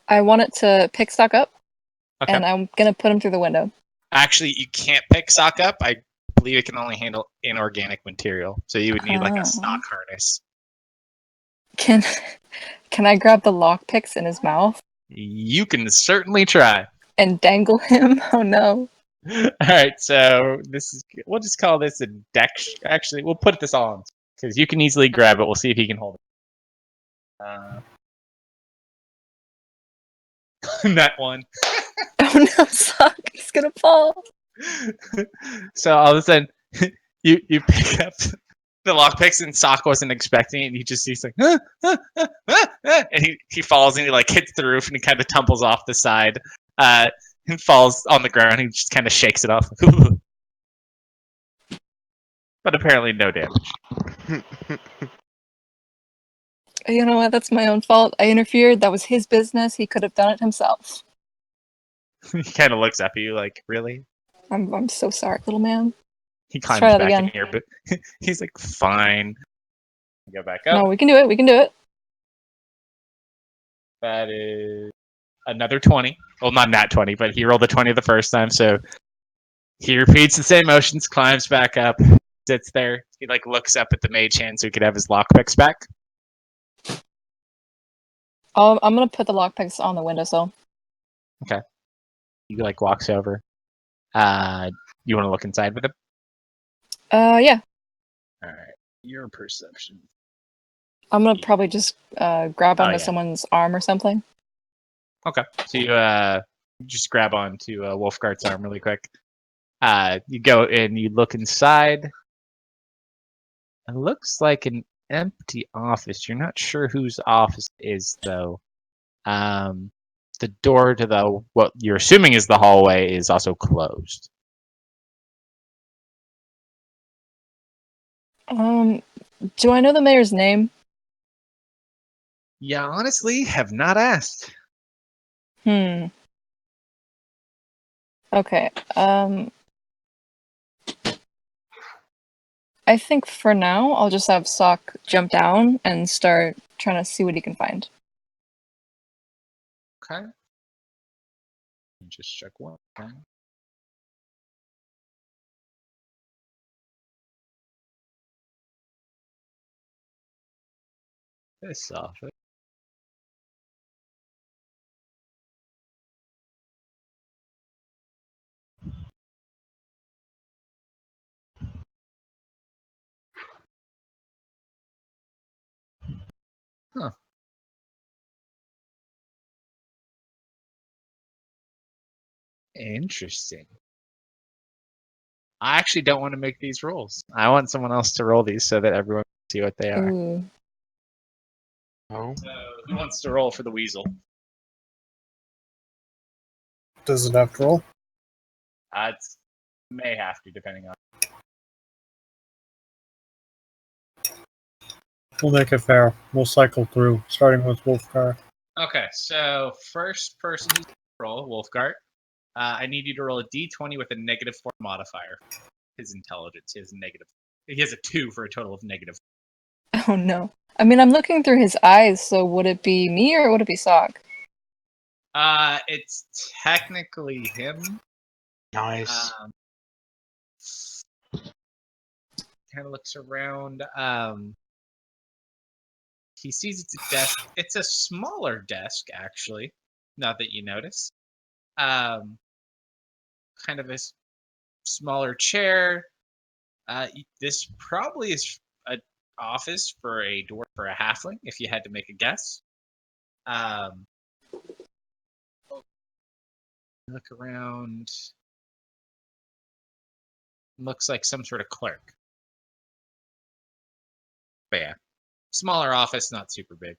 I want it to pick stock up, Okay. and I'm gonna put him through the window. Actually, you can't pick sock up. I believe it can only handle inorganic material, so you would need like a stock harness. Can I grab the lockpicks in his mouth You can certainly try. and dangle him? Oh no. All right, so we'll just call this a deck. Actually, we'll put this on because you can easily grab it. We'll see if he can hold it. That one. Oh no, Sock, he's gonna fall. So all of a sudden, you pick up the lockpicks, and Sock wasn't expecting it, and he just sees like, and he falls, and he like hits the roof, and he kind of tumbles off the side, and falls on the ground. He just kind of shakes it off, but apparently no damage. You know what? That's my own fault. I interfered. That was his business. He could have done it himself. He kind of looks up at you like, really? I'm so sorry, little man. He Let's climbs try that back again. in here, but he's like, fine. Go back up. No, we can do it. We can do it. That is another 20. Well, not nat 20, but he rolled a 20 the first time, so he repeats the same motions, climbs back up, sits there. He like looks up at the mage hand so he could have his lockpicks back. I'm gonna put the lockpicks on the windowsill. Okay. He like walks over. You want to look inside with him? Yeah. All right. Your perception. I'm gonna probably just grab onto yeah. someone's arm or something. Okay. So you just grab onto Wolfgart's arm really quick. You go and you look inside. It looks like an empty office. You're not sure whose office it is, though. The door to what you're assuming is the hallway is also closed. Do I know the mayor's name? Yeah, honestly, have not asked. Okay. I think for now I'll just have Sock jump down and start trying to see what he can find. Okay. Just check one thing. This office. Huh. Interesting. I actually don't want to make these rolls. I want someone else to roll these so that everyone can see what they are. Ooh. Oh. So, who wants to roll for the weasel? Does it have to roll? It may have to, depending on. We'll make it fair. We'll cycle through, starting with Wolfgar. Okay, so first person who's roll, Wolfgart. I need you to roll a d20 with a -4 modifier. His intelligence, his negative. He has a 2 for a total of negative. Oh no. I mean, I'm looking through his eyes, so would it be me or would it be Sock? It's technically him. Nice. Kind of looks around. He sees it's a desk. It's a smaller desk, actually. Not that you notice. Kind of a smaller chair. This probably is an office for a dwarf or a halfling, if you had to make a guess. Look around. Looks like some sort of clerk. But yeah, smaller office, not super big.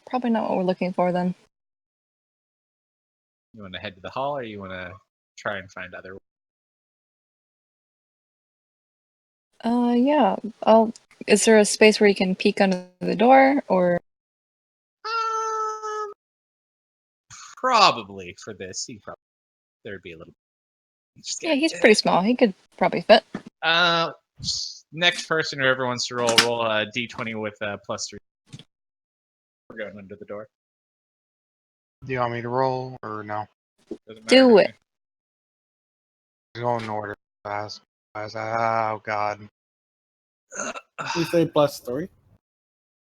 Probably not what we're looking for then. You want to head to the hall, or you want to try and find other? Yeah. Is there a space where you can peek under the door, or? Probably for this. There'd be a little. Yeah, he's pretty small. He could probably fit. Next person, whoever wants to roll a d20 with +3. We're going under the door. Do you want me to roll or no? Doesn't matter Do to it. me. Go in order. Oh God. You say +3?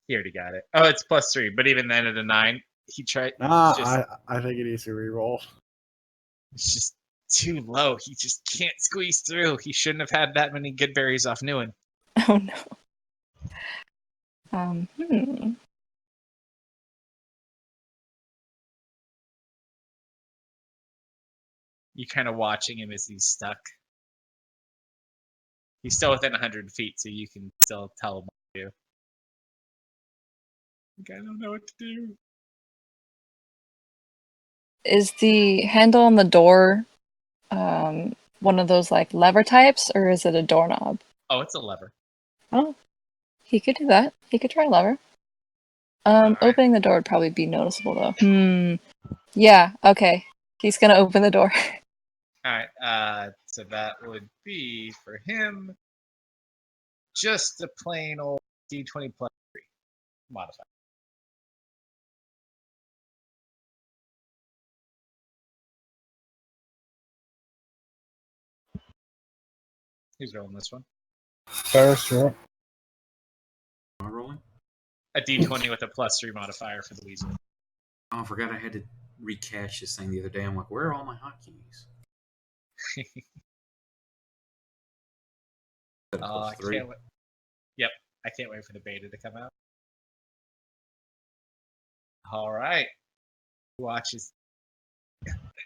He already got it. Oh, it's +3. But even then, at a 9, he tried. Nah, Just, I think it needs to re-roll. it's just too low. He just can't squeeze through. He shouldn't have had that many good berries off Newen. Oh no. Hmm. You're kind of watching him as he's stuck. He's still within 100 feet, so you can still tell him what to do. Like, I don't know what to do. Is the handle on the door one of those like lever types, or is it a doorknob? Oh, it's a lever. Oh, he could do that. He could try lever. Alright. Opening the door would probably be noticeable though. Yeah, okay. He's gonna open the door. Alright, so that would be, for him, just a plain old D20 plus 3 modifier. Who's rolling this one? Fair, sure. Am I rolling? A D20 with a plus 3 modifier for the weasel. Oh, I forgot I had to recache this thing the other day. I'm like, where are all my hotkeys? Oh, I +3. can't wait. Yep, I can't wait for the beta to come out. All right. He watches.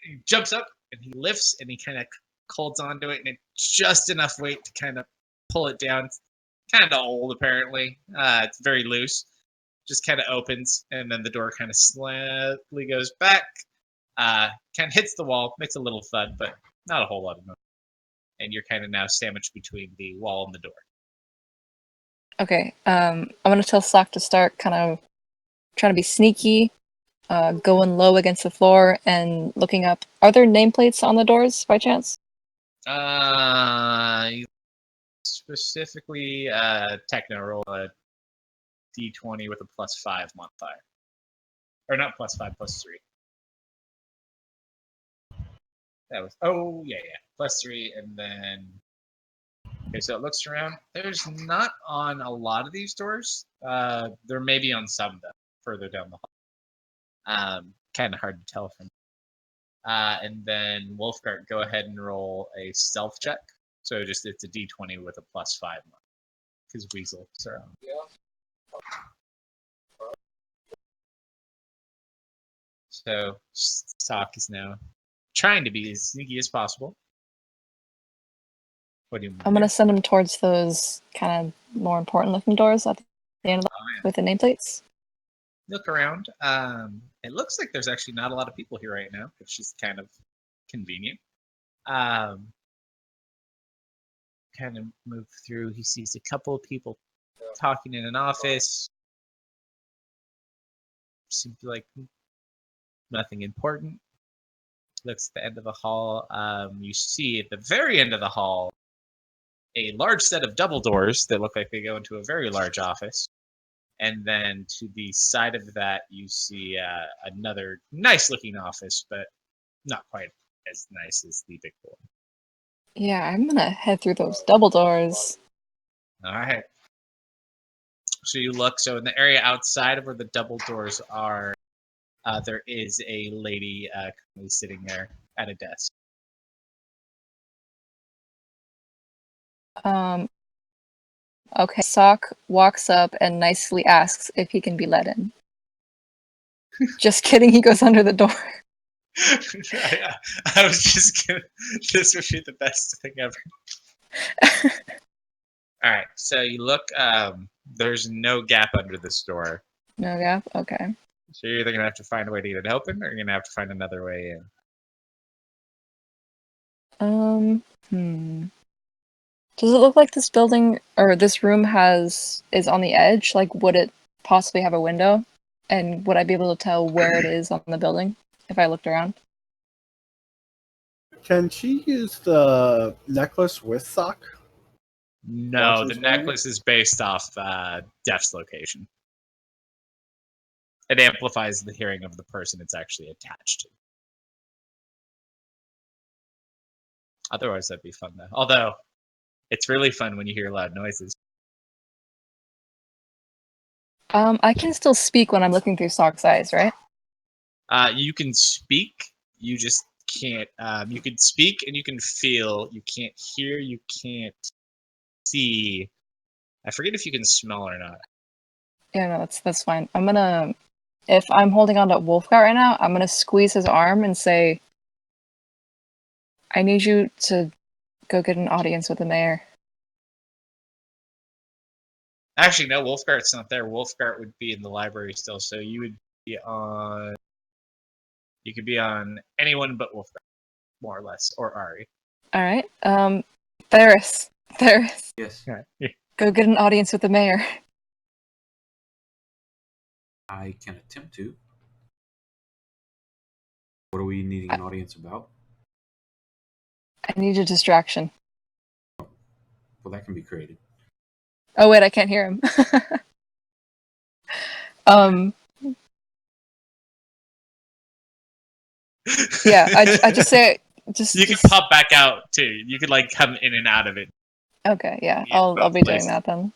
He jumps up and he lifts and he kind of holds onto it, and it's just enough weight to kind of pull it down. It's kind of old, apparently. It's very loose. Just kind of opens, and then the door kind of slightly goes back. Kind of hits the wall, makes a little thud, but not a whole lot of noise. And you're kind of now sandwiched between the wall and the door. Okay, I'm gonna tell Sock to start kind of trying to be sneaky, going low against the floor and looking up. Are there nameplates on the doors by chance? Specifically, Techno roll a D20 with a +5 modifier. Or not +5, +3. That was, oh, yeah. +3, and then, okay, so it looks around. There's not on a lot of these doors. There may be on some, though, further down the hall. Kind of hard to tell from. And then Wolfgart, go ahead and roll a stealth check. So just it's a D20 with a +5 because weasel surround. So Sock is now trying to be as sneaky as possible. What do you? I'm gonna send him towards those kind of more important looking doors at the end of with the nameplates. Look around. It looks like there's actually not a lot of people here right now, which is kind of convenient. Kind of move through. He sees a couple of people talking in an office. Seems like nothing important. Looks at the end of the hall. You see at the very end of the hall a large set of double doors that look like they go into a very large office. And then to the side of that, you see another nice-looking office, but not quite as nice as the big one. Yeah, I'm gonna head through those double doors. All right. So you look. So in the area outside of where the double doors are, there is a lady currently sitting there at a desk. Okay, Sock walks up and nicely asks if he can be let in. Just kidding, he goes under the door. I was just gonna. This would be the best thing ever. All right, so you look. There's no gap under this door, No gap? Okay. so you're either gonna have to find a way to get it open, or you're gonna have to find another way in. Does it look like this building or this room is on the edge? Like, would it possibly have a window? And would I be able to tell where it is on the building if I looked around? Can she use the necklace with Sock? No, Watch the this necklace is based off Def's location. it amplifies the hearing of the person it's actually attached to. Otherwise, that'd be fun though. Although, it's really fun when you hear loud noises. I can still speak when I'm looking through Sock's eyes, right? You can speak, you just can't. You can speak and you can feel. You can't hear. You can't see. I forget if you can smell or not. Yeah, no, that's fine. If I'm holding on to Wolfgar right now, I'm gonna squeeze his arm and say, I need you to go get an audience with the mayor. Actually, no, Wolfgart's not there. Wolfgart would be in the library still, so you would be on. You could be on anyone but Wolfgart, more or less, or Ari. All right. Theris, Yes, Yeah. go get an audience with the mayor. I can attempt to. What are we needing an audience about? I need a distraction. Well, that can be created. Oh wait, I can't hear him. Yeah, I just say You can pop back out too. You could like come in and out of it. Okay, yeah, Yeah, I'll both be doing places. that then.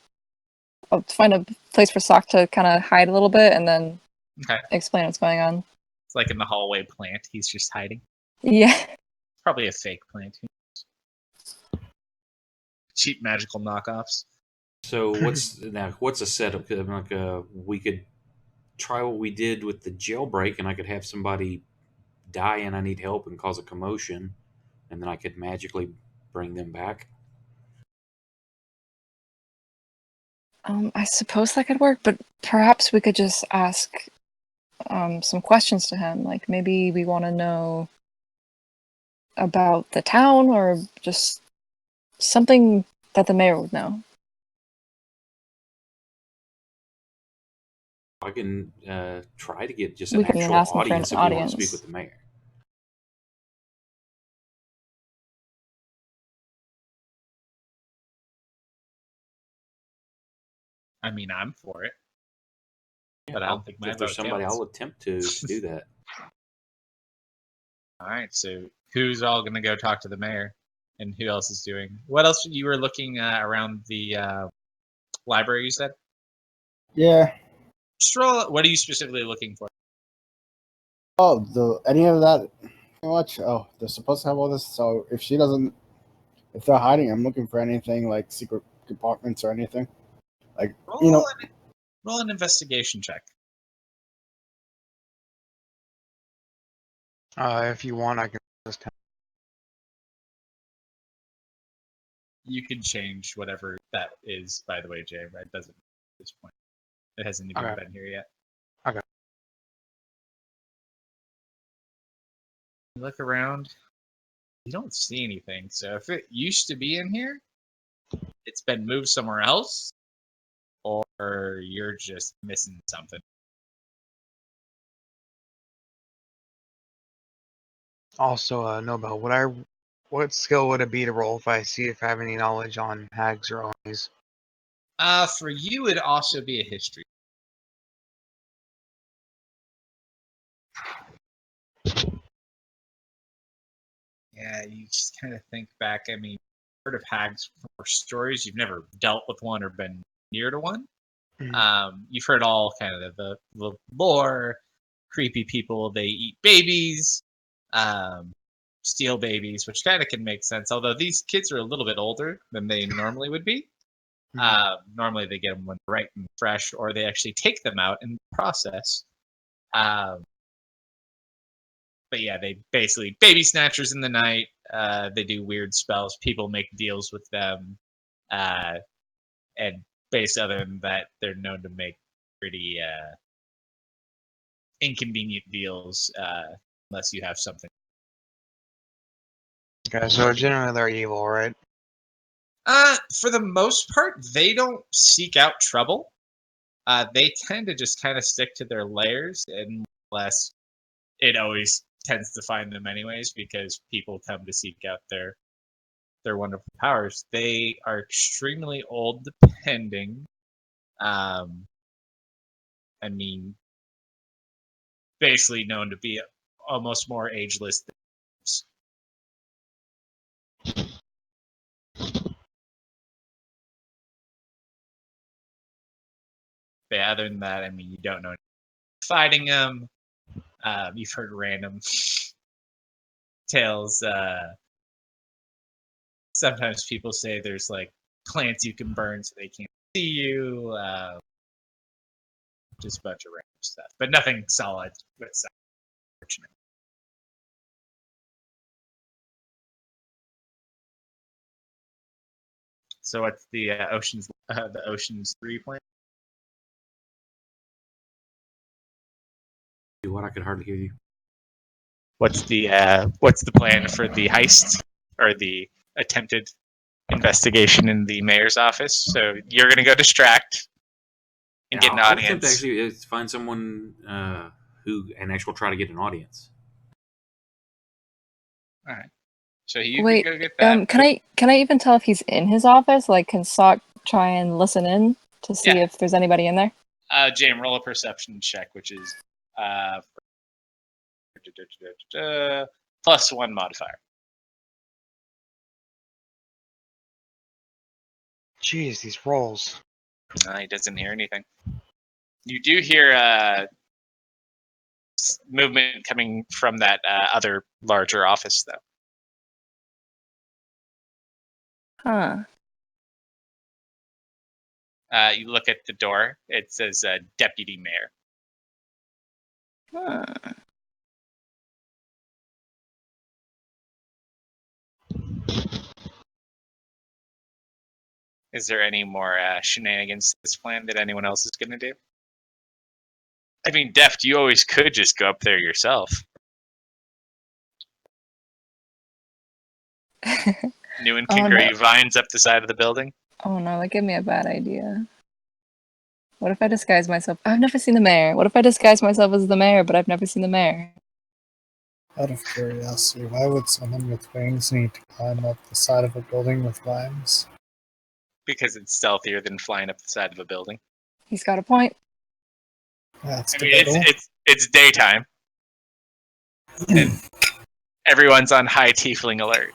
I'll find a place for Sock to kind of hide a little bit and then Okay. explain what's going on. It's like in the hallway plant. He's just hiding. Yeah. It's probably a fake plant. Cheap magical knockoffs. So what's a setup? 'Cause I'm like, we could try what we did with the jailbreak, and I could have somebody die and I need help and cause a commotion, and then I could magically bring them back. I suppose that could work, but perhaps we could just ask some questions to him. Like maybe we want to know about the town or just something that the mayor would know. I can try to get just We an can actual ask him for an audience if we want to audience. speak with the mayor. I mean, I'm for it. Yeah, But I don't think my if there's vote somebody, counts. I'll attempt to do that. All right, so who's all going to go talk to the mayor, and who else is doing? What else you were looking around the library? You said. Yeah. Just roll. What are you specifically looking for? Oh, any of that? Pretty much. Oh, they're supposed to have all this. So if if they're hiding, I'm looking for anything like secret compartments or anything. Like Roll an investigation check. If you want, I can just. You can change whatever that is. By the way, Jay, it doesn't at this point. It hasn't even Okay. been here yet. Okay. You look around. You don't see anything. So if it used to be in here, it's been moved somewhere else, or you're just missing something. Also, Nobel, what skill would it be to roll if I see if I have any knowledge on hags or Onis? For you, it'd also be a history. Yeah, you just kind of think back. I mean, heard of hags from stories. You've never dealt with one or been near to one. You've heard all kind of the lore. Creepy people. They eat babies, steal babies, which kind of can make sense. Although these kids are a little bit older than they normally would be. Normally they get them when they're right and fresh, or they actually take them out in the process. But yeah, they basically baby snatchers in the night. They do weird spells. People make deals with them, and based other than that, they're known to make pretty inconvenient deals unless you have something. Okay, so generally they're evil, right? For the most part, they don't seek out trouble. They tend to just kind of stick to their lairs, unless it always tends to find them anyways, because people come to seek out their wonderful powers. They are extremely old, depending. I mean, basically known to be almost more ageless than elves. But yeah, other than that, I mean, you don't know fighting them. You've heard random tales. Sometimes people say there's like plants you can burn so they can't see you. Just a bunch of random stuff, but nothing solid. That's unfortunate. So what's the Ocean's 3 plan? What? I could hardly hear you. What's the plan for the heist or the attempted investigation in the mayor's office? So you're gonna go distract and get an I'll attempt audience. to actually find someone who and actually try to get an audience. All right. So you Wait, could go get that. can I even tell if he's in his office? Like, can Sock try and listen in to see Yeah. if there's anybody in there? Jam, roll a perception check, which is +1 modifier. Jeez, these rolls. He doesn't hear anything. You do hear movement coming from that other larger office, though. Huh. You look at the door. It says Deputy Mayor. Huh. Is there any more shenanigans to this plan that anyone else is going to do? I mean, Deft, you always could just go up there yourself. Newman can Oh, grow no. you vines up the side of the building. Oh no, that gave me a bad idea. What if I disguise myself? I've never seen the mayor. What if I disguise myself as the mayor, but I've never seen the mayor? Out of curiosity, why would someone with wings need to climb up the side of a building with vines? Because it's stealthier than flying up the side of a building. He's got a point. That's I mean, debatable. it's daytime, and everyone's on high tiefling alert.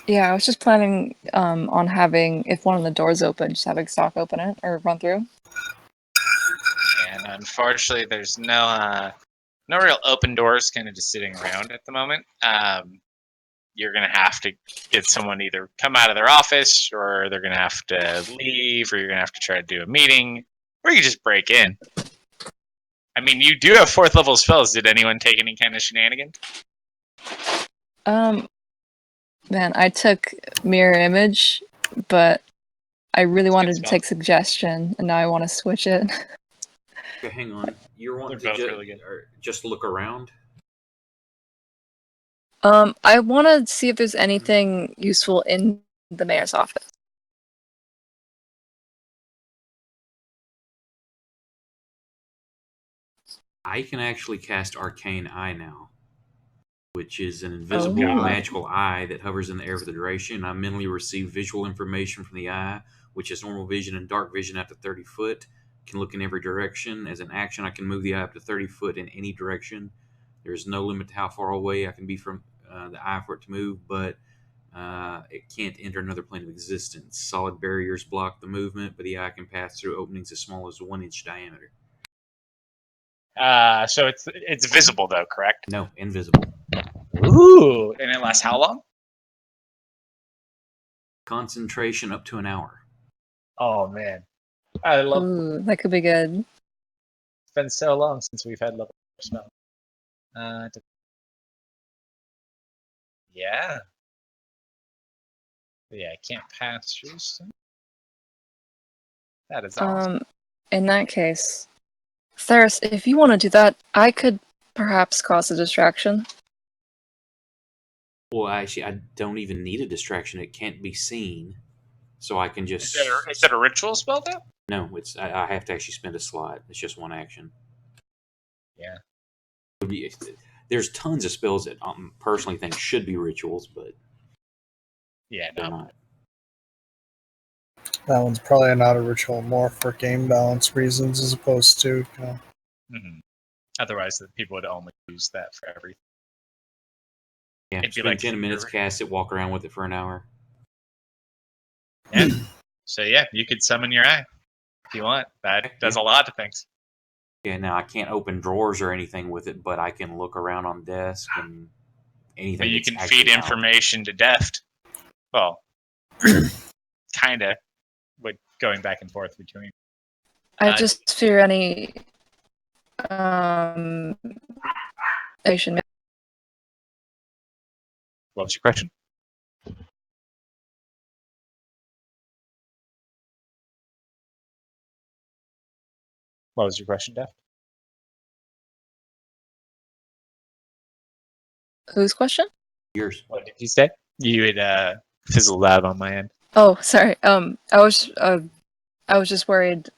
Yeah, I was just planning on having, if one of the doors open, just having Sock open it or run through. And unfortunately, there's no real open doors kind of just sitting around at the moment. You're going to have to get someone either come out of their office, or they're going to have to leave, or you're going to have to try to do a meeting, or you just break in. I mean, you do have 4th level spells. Did anyone take any kind of shenanigans? Man, I took mirror image, but I really wanted to spell. take suggestion, and now I want to switch it. Okay, hang on. You're wanting They're to both really good. just look around? I want to see if there's anything useful in the mayor's office. I can actually cast Arcane Eye now, which is an invisible God. magical eye that hovers in the air for the duration. I mentally receive visual information from the eye, which is normal vision and dark vision up to 30 foot. Can look in every direction. As an action, I can move the eye up to 30 foot in any direction. There's no limit to how far away I can be from the eye for it to move, but it can't enter another plane of existence. Solid barriers block the movement, but the eye can pass through openings as small as 1 inch diameter. So it's visible though, correct? No, invisible. Ooh, and it lasts how long? Concentration up to an hour. Oh man, I love. Ooh, that could be good. It's been so long since we've had level 4 spell. Yeah. Yeah, I can't pass through stuff. That is awesome. In that case, Theris, if you want to do that, I could perhaps cause a distraction. Well, actually, I don't even need a distraction. It can't be seen, so I can just. Is that a ritual spell though? No, it's. I have to actually spend a slot. It's just one action. Yeah. There's tons of spells that I personally think should be rituals, but Yeah, they're no. not. That one's probably not a ritual, more for game balance reasons as opposed to, Mhm. Otherwise, the people would only use that for everything. Yeah, It'd be spend like 10 minutes, you're- cast it, walk around with it for an hour. Yeah. So yeah, you could summon your eye if you want. That does a lot of things. Yeah, now I can't open drawers or anything with it, but I can look around on desk and anything. But you that's can actually feed out. information to Deft. Well, kind of, with going back and forth between. I just fear any Asian. What was your question? What was your question, Deft? Whose question? Yours. What did you say? You had fizzled out on my end. Oh, sorry. I was just worried.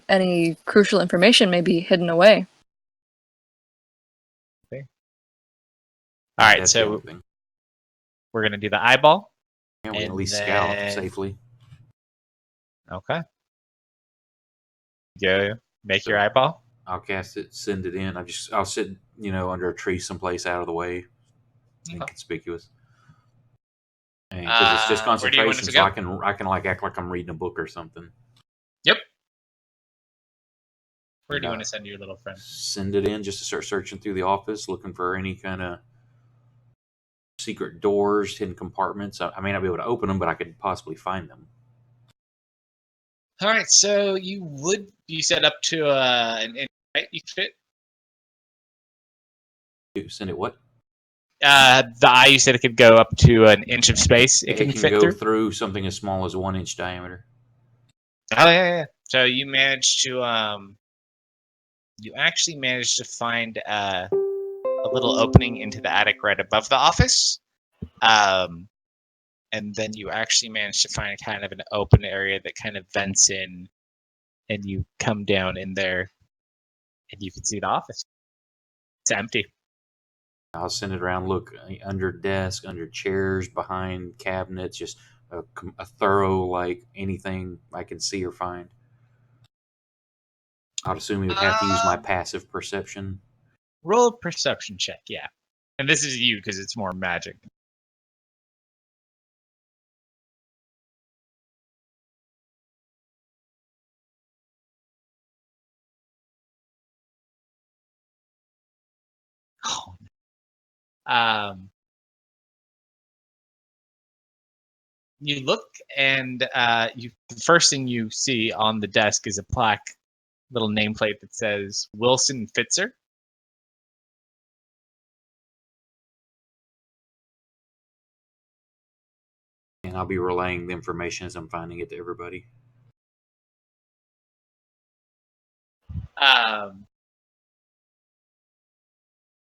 Any crucial information may be hidden away. All right, That's the so only thing. we're gonna do the eyeball. Yeah, we can at and least scout then- safely. Okay. Go make your eyeball. I'll cast it, send it in. I'll sit, under a tree someplace out of the way, inconspicuous. Because it's just Where do you want it concentration, to so go? I can like act like I'm reading a book or something. Yep. Where do you And, want to send your little friend? Send it in just to start searching through the office, looking for any kind of secret doors, hidden compartments. I may not be able to open them, but I could possibly find them. All right, so you set up to an inch, right? You fit. Send it what? The eye, you said it could go up to an inch of space. It can fit go through. something as small as 1 inch diameter. Oh yeah. So you managed to you actually managed to find a little opening into the attic right above the office. And then you actually managed to find kind of an open area that kind of vents in, and you come down in there, and you can see the office. It's empty. I'll send it around. Look under desk, under chairs, behind cabinets. Just a thorough, like anything I can see or find. I'd assume you would have to use my passive perception. Roll a perception check, yeah. And this is you because it's more magic. You look, and the first thing you see on the desk is a plaque, little nameplate that says Wilson Fitzer. And I'll be relaying the information as I'm finding it to everybody.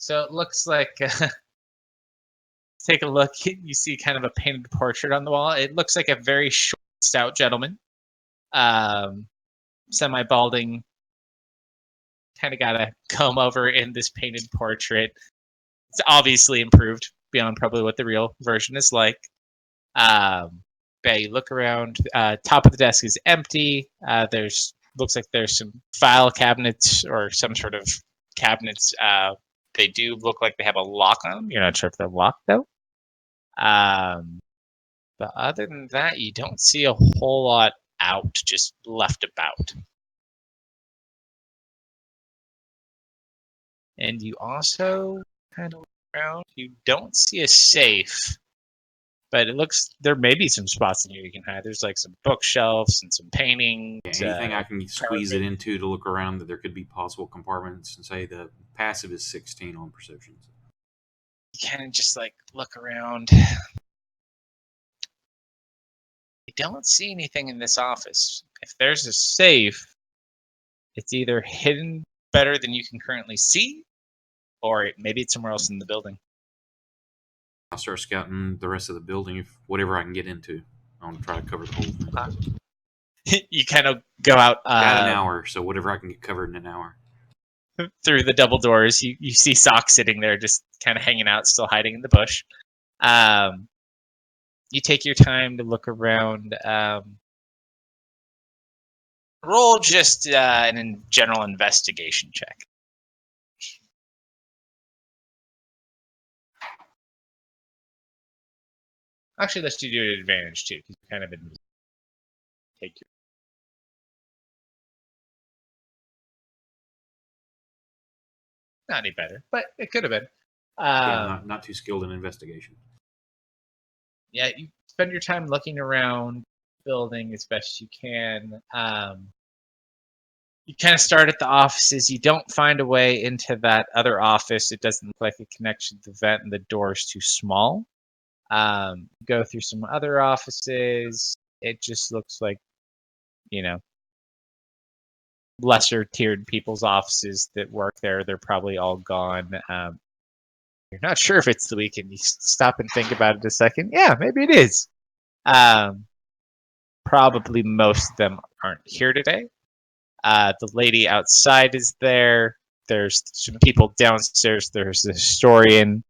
So it looks like, take a look, you see kind of a painted portrait on the wall. It looks like a very short, stout gentleman, semi-balding, kind of got a comb over in this painted portrait. It's obviously improved beyond probably what the real version is like. Yeah, you look around. Top of the desk is empty. Looks like there's some file cabinets or some sort of cabinets. They do look like they have a lock on them. You're not sure if they're locked though. But other than that, you don't see a whole lot out, just left about. And you also kind of look around. You don't see a safe, but it looks there may be some spots in here you can hide. There's like some bookshelves and some paintings. Yeah, anything I can squeeze it into to look around that there could be possible compartments, and say the passive is 16 on perception. You kind of just like look around. You don't see anything in this office. If there's a safe, it's either hidden better than you can currently see, or maybe it's somewhere else in the building. I'll start scouting the rest of the building, if whatever I can get into. I want to try to cover the whole thing. You kind of go out. Got an hour, so whatever I can get covered in an hour. Through the double doors, you see Sock sitting there, just kind of hanging out, still hiding in the bush. You take your time to look around. Roll just an general investigation check. Actually, let's do an advantage too, because you're kind of in. Take your. Not any better, but it could have been. Yeah, not too skilled in investigation. Yeah, you spend your time looking around, building as best you can. You kind of start at the offices. You don't find a way into that other office. It doesn't look like it connects to the vent, and the door is too small. Go through some other offices. It just looks like, lesser tiered people's offices that work there. They're probably all gone. You're not sure if it's the weekend. You stop and think about it a second. Yeah, maybe it is. Probably most of them aren't here today. The lady outside is there. There's some people downstairs. There's the historian.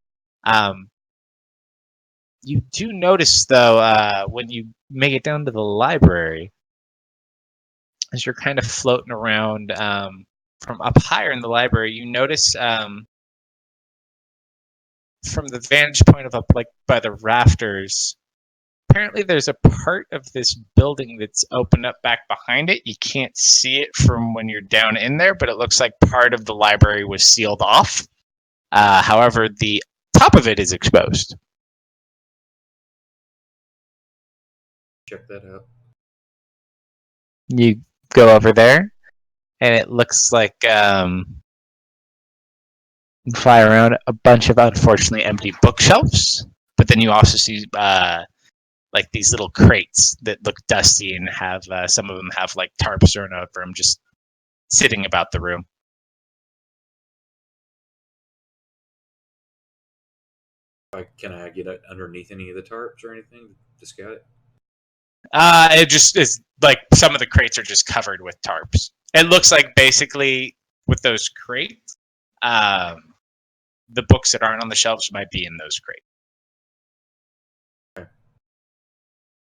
You do notice, though, when you make it down to the library, as you're kind of floating around from up higher in the library, you notice from the vantage point of up like by the rafters, apparently there's a part of this building that's opened up back behind it. You can't see it from when you're down in there, but it looks like part of the library was sealed off. However, the top of it is exposed. Check that out. You go over there, and it looks like you fly around a bunch of unfortunately empty bookshelves, but then you also see like these little crates that look dusty and have some of them have like tarps thrown over them, just sitting about the room. Can I get underneath any of the tarps or anything to scout it? It just is like some of the crates are just covered with tarps. It looks like basically with those crates, the books that aren't on the shelves might be in those crates.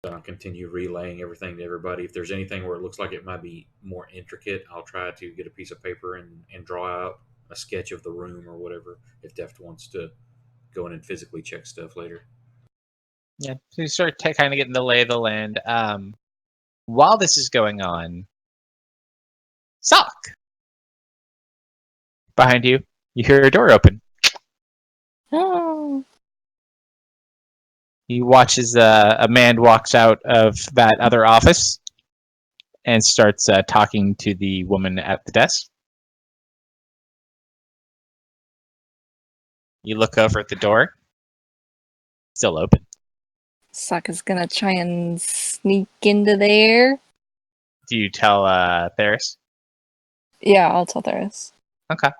So I'll continue relaying everything to everybody. If there's anything where it looks like it might be more intricate, I'll try to get a piece of paper and draw out a sketch of the room or whatever, if Deft wants to go in and physically check stuff later. Yeah, so you start kind of getting the lay of the land. While this is going on, Sock, behind you, you hear a door open. Oh. He watches a man walks out of that other office and starts talking to the woman at the desk. You look over at the door, still open. Sokka's gonna try and sneak into there. Do you tell Theris? Yeah, I'll tell Theris. Okay.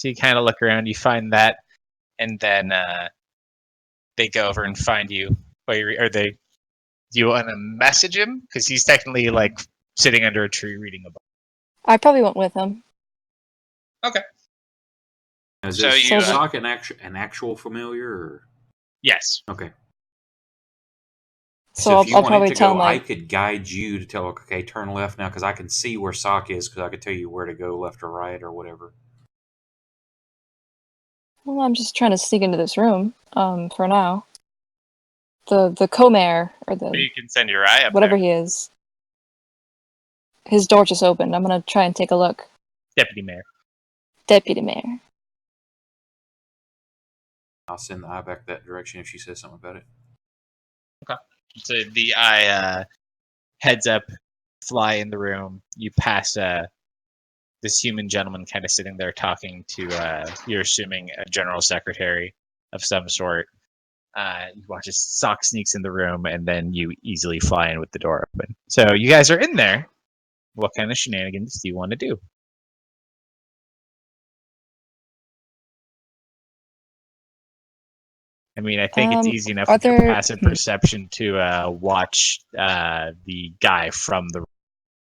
So you kind of look around, you find that, and then they go over and find you. Or they? Do you want to message him? Because he's technically like sitting under a tree reading a book. I probably went with him. Okay. Is So this you, Sock an actual familiar? Or? Yes. Okay. So if you I'll wanted probably to tell go, him, I like, could guide you to tell, okay, turn left now, because I can see where Sock is, because I could tell you where to go, left or right or whatever. well, I'm just trying to sneak into this room, for now. The co-mayor, or You can send your eye up whatever there. he is. His door just opened. I'm gonna try and take a look. Deputy mayor. Deputy mayor. I'll send the eye back that direction if she says something about it. Okay. So the eye heads up, fly in the room. You pass this human gentleman kind of sitting there talking to, you're assuming, a general secretary of some sort. You watch as Sock sneaks in the room, and then you easily fly in with the door open. So you guys are in there. What kind of shenanigans do you want to do? I mean, I think it's easy enough with your passive perception to watch the guy from the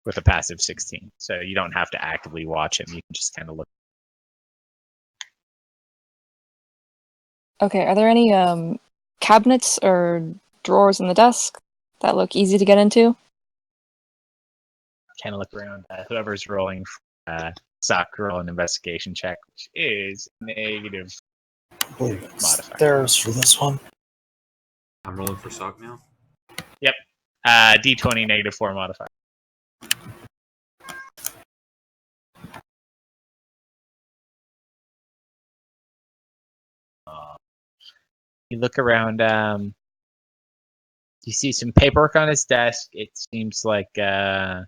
with a passive 16. So you don't have to actively watch him. You can just kind of look. Okay, are there any cabinets or drawers in the desk that look easy to get into? kind of look around. Whoever's rolling, Sock, roll an investigation check, which is negative. I believe it's Modifier. theirs for this one. I'm rolling for sock now. Yep. D20 -4 modifier. You look around. You see some paperwork on his desk. It seems like it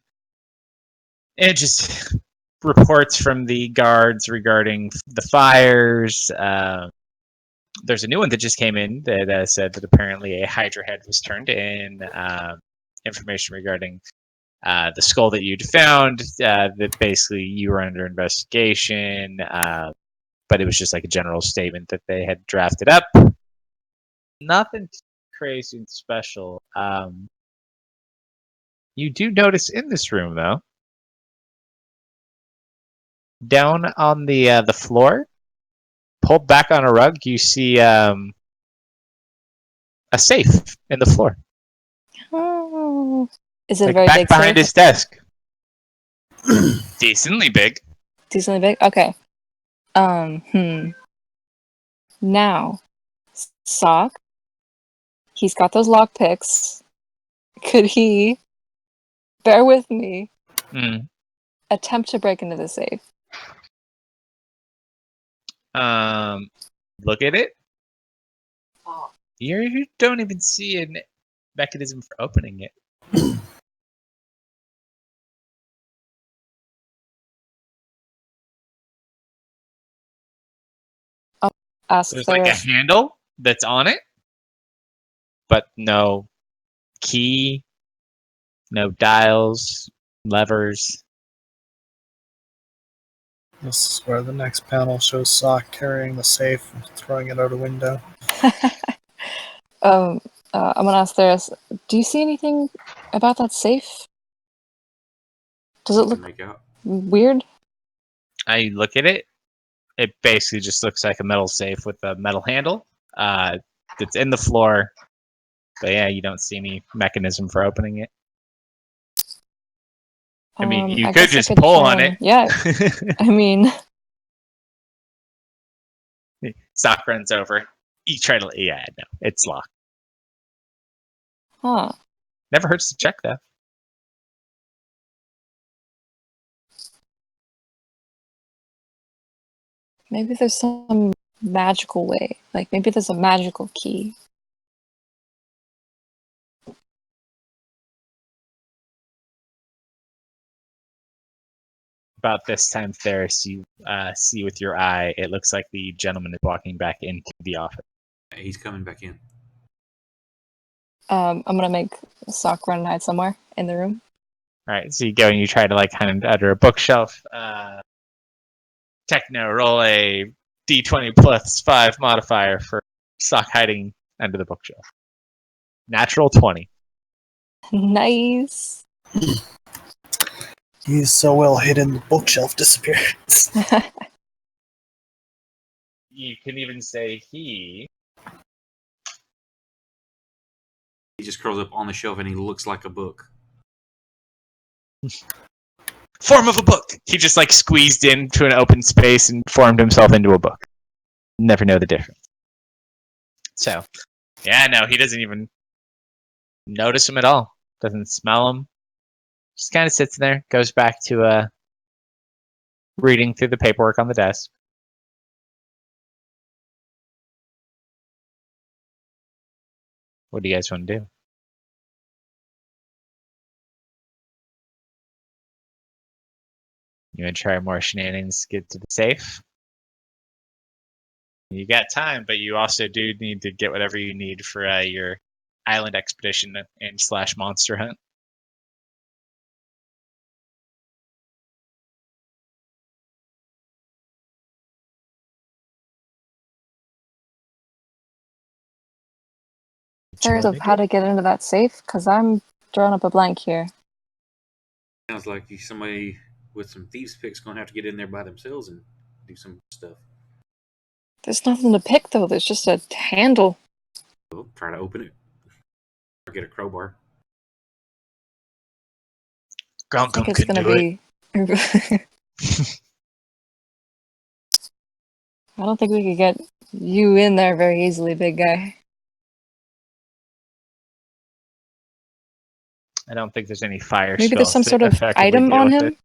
just reports from the guards regarding the fires. There's a new one that just came in that said that apparently a Hydra head was turned in. Information regarding the skull that you'd found. That basically you were under investigation. But it was just like a general statement that they had drafted up. Nothing crazy and special. You do notice in this room, though, down on the floor, pulled back on a rug, you see a safe in the floor, Oh. Is it a like very back big behind safe? his desk. Decently big. Decently big? Okay. Now, Sock, he's got those lockpicks. Could he, bear with me, Mm. attempt to break into the safe? Look at it. You don't even see a mechanism for opening it. Ask There's like a Theris. handle that's on it, but no key, no dials, levers. This is where the next panel shows Sock carrying the safe and throwing it out a window. I'm gonna ask Theris, do you see anything about that safe? Does it To look make out. weird? I look at it. It basically just looks like a metal safe with a metal handle. That's in the floor. But yeah, you don't see any mechanism for opening it. I mean, you I could guess I just pull try on and- it. Yeah, I mean, Sock runs over. You try to. Yeah, no, it's locked. huh. Never hurts to check though. Maybe there's some magical way. Like, maybe there's a magical key. About this time, Theris, you see with your eye, it looks like the gentleman is walking back into the office. He's coming back in. I'm gonna make Sock run and hide somewhere in the room. All right, so you go and you try to like hide under a bookshelf. Techno, roll a d20 plus 5 modifier for Sock hiding under the bookshelf. Natural 20. Nice. He's so well hidden, the bookshelf disappears. You can even say he. He just curls up on the shelf and he looks like a book. Form of a book. He just like squeezed into an open space and formed himself into a book. Never know the difference. So, yeah, no, he doesn't even notice him at all. Doesn't smell him. Just kind of sits there. Goes back to reading through the paperwork on the desk. What do you guys want to do? You want to try more shenanigans to get to the safe? You got time, but you also do need to get whatever you need for your island expedition and / monster hunt. Theories of how to get into that safe? Because I'm drawing up a blank here. Sounds like somebody with some thieves' picks gonna have to get in there by themselves and do some stuff. There's nothing to pick, though. There's just a handle. Well, try to open it. Or get a crowbar. I think it's gonna be. I don't think we could get you in there very easily, big guy. I don't think there's any fire Maybe there's some spells sort to of effectively item deal on with him.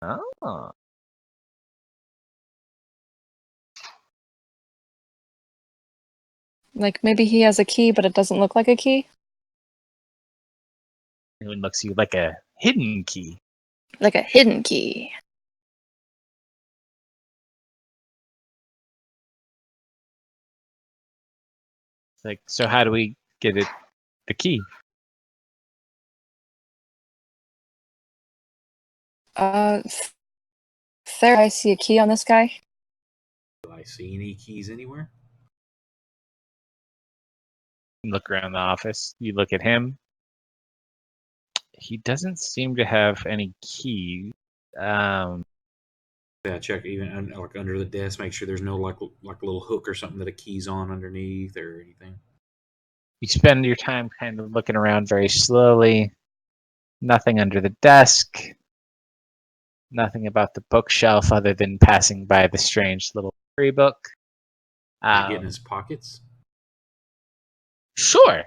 it. Oh. Like maybe he has a key, but it doesn't look like a key. It looks like a hidden key. Like a hidden key. Like, so how do we get it? The key. There, I see a key on this guy. Do I see any keys anywhere? You look around the office. You look at him. He doesn't seem to have any keys. Yeah, check even like under the desk, make sure there's no like a little hook or something that a key's on underneath or anything. You spend your time kind of looking around very slowly. Nothing under the desk. Nothing about the bookshelf other than passing by the strange little free book. Can I get in his pockets? Sure.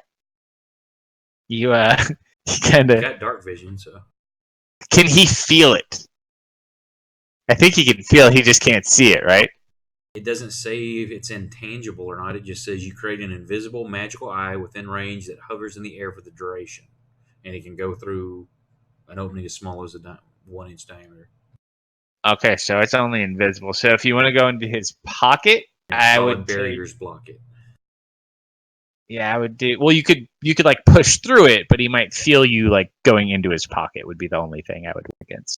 You you kind He's of got dark vision, so can he feel it? I think he can feel it, he just can't see it, right? it doesn't say if it's intangible or not. It just says you create an invisible magical eye within range that hovers in the air for the duration, and it can go through an opening as small as a 1 inch diameter. Okay, so it's only invisible. So if you want to go into his pocket, I Solid would barriers block it. Yeah, I would do. Well, you could like push through it, but he might feel you like going into his pocket. Would be the only thing I would work against.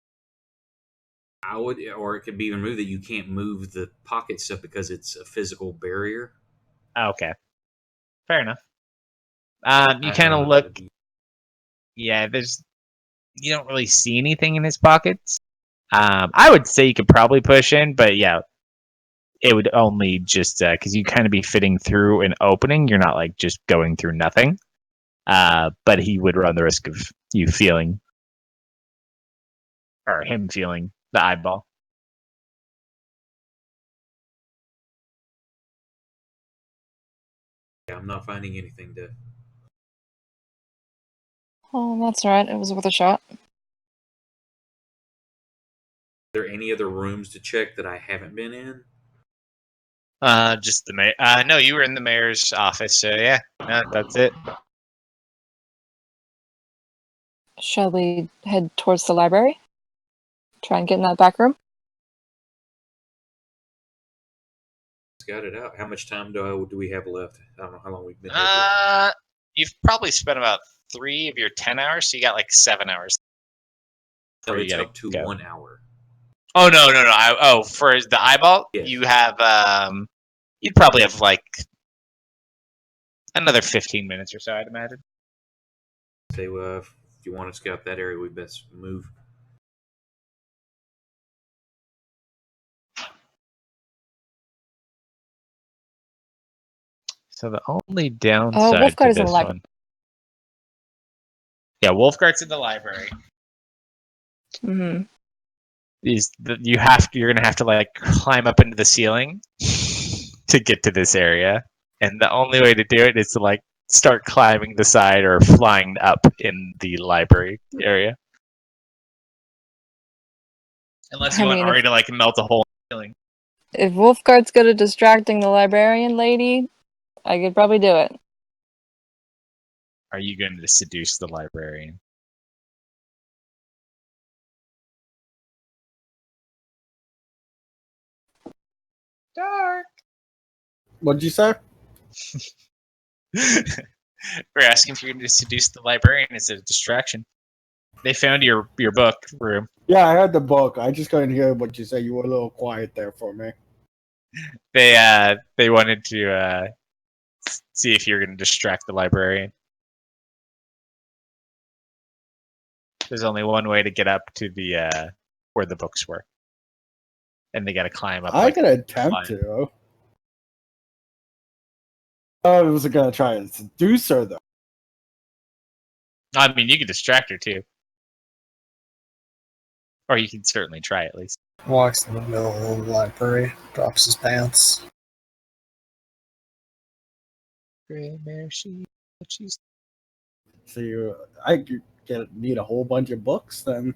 I would, or it could be even moved that you can't move the pocket stuff because it's a physical barrier. Okay, fair enough. You I kind don't of know. look. Yeah, you don't really see anything in his pockets. I would say you could probably push in, but yeah, it would only just because you kind of be fitting through an opening. You're not like just going through nothing. But he would run the risk of you feeling or him feeling the eyeball. Yeah, I'm not finding anything to. Oh, that's right. It was worth a shot. Are there any other rooms to check that I haven't been in? Just the mayor. No, you were in the mayor's office, so yeah, no, that's it. Shall we head towards the library? Try and get in that back room? Got it out. How much time do we have left? I don't know how long we've been here. You've probably spent about 3 of your 10 hours, so you got like 7 hours. No, before you it's gotta up to go. 1 hour. Oh no! For the eyeball, Yes. you have you'd probably have like another 15 minutes or so, I'd imagine. Say, if you want to scout that area, we best move. So the only downside Wolfguard to is in the this library. one, yeah, Wolfguard's in the library. Mm-hmm. You're gonna have to like climb up into the ceiling to get to this area, and the only way to do it is to like start climbing the side or flying up in the library area. Unless you I want mean, Ari to like melt a hole in the ceiling. if Wolfguard's good at distracting the librarian lady, I could probably do it. Are you going to seduce the librarian? Dark. What'd you say? We're asking if you're going to seduce the librarian as a distraction. They found your book room. Yeah, I had the book. I just couldn't hear what you said. You were a little quiet there for me. They wanted to see if you're going to distract the librarian. There's only one way to get up to the where the books were, and they got to climb up. I like, could attempt to. I was gonna try and seduce her though. I mean, you could distract her too. Or you can certainly try at least. Walks in the middle of the library, drops his pants. Gray mare she's So I could need a whole bunch of books then.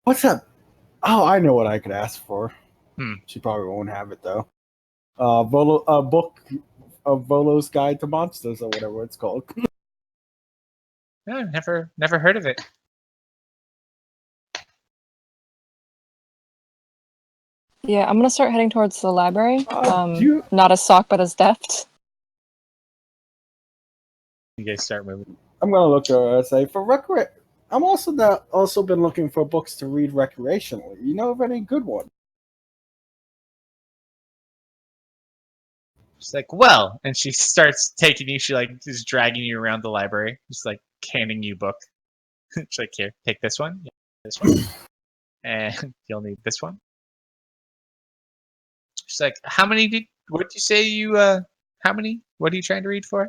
What's that? Oh, I know what I could ask for. She probably won't have it though. A book of Volo's Guide to Monsters or whatever it's called. No, never heard of it. Yeah, I'm gonna start heading towards the library. You- Not as sock, but as deft. You guys start moving. I'm gonna look at say for I'm also been looking for books to read recreationally. You know of any good ones? She's like, well, and she starts taking you. She like is dragging you around the library, just like handing you a book. She's like, here, take this one, this one, and you'll need this one. She's like, how many? What did you say you? How many? What are you trying to read for?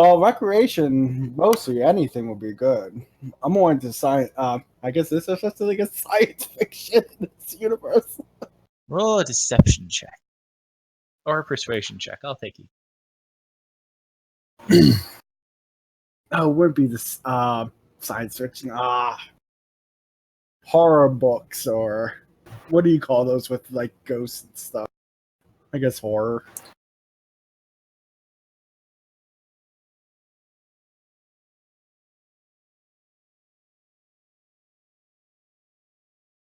Well, recreation, mostly anything would be good. I'm more into science. I guess this is just like a science fiction in this universe. Roll a deception check or a persuasion check. I'll take you. Oh, it would be this science fiction. Horror books, or what do you call those with like ghosts and stuff? I guess horror.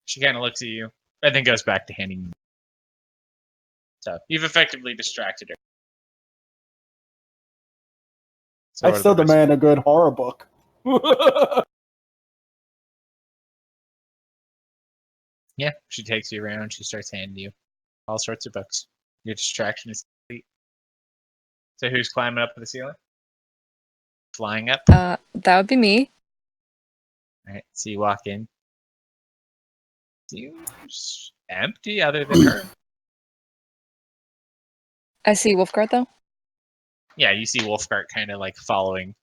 She kind of looks at you and then goes back to handing you. So you've effectively distracted her. So I what are still the rest- demand a good horror book. Yeah, she takes you around. She starts handing you all sorts of books. Your distraction is complete. So who's climbing up to the ceiling? Flying up? That would be me. All right, so you walk in. Seems empty other than her. I see Wolfguard though. Yeah, you see Wolfgart kind of like following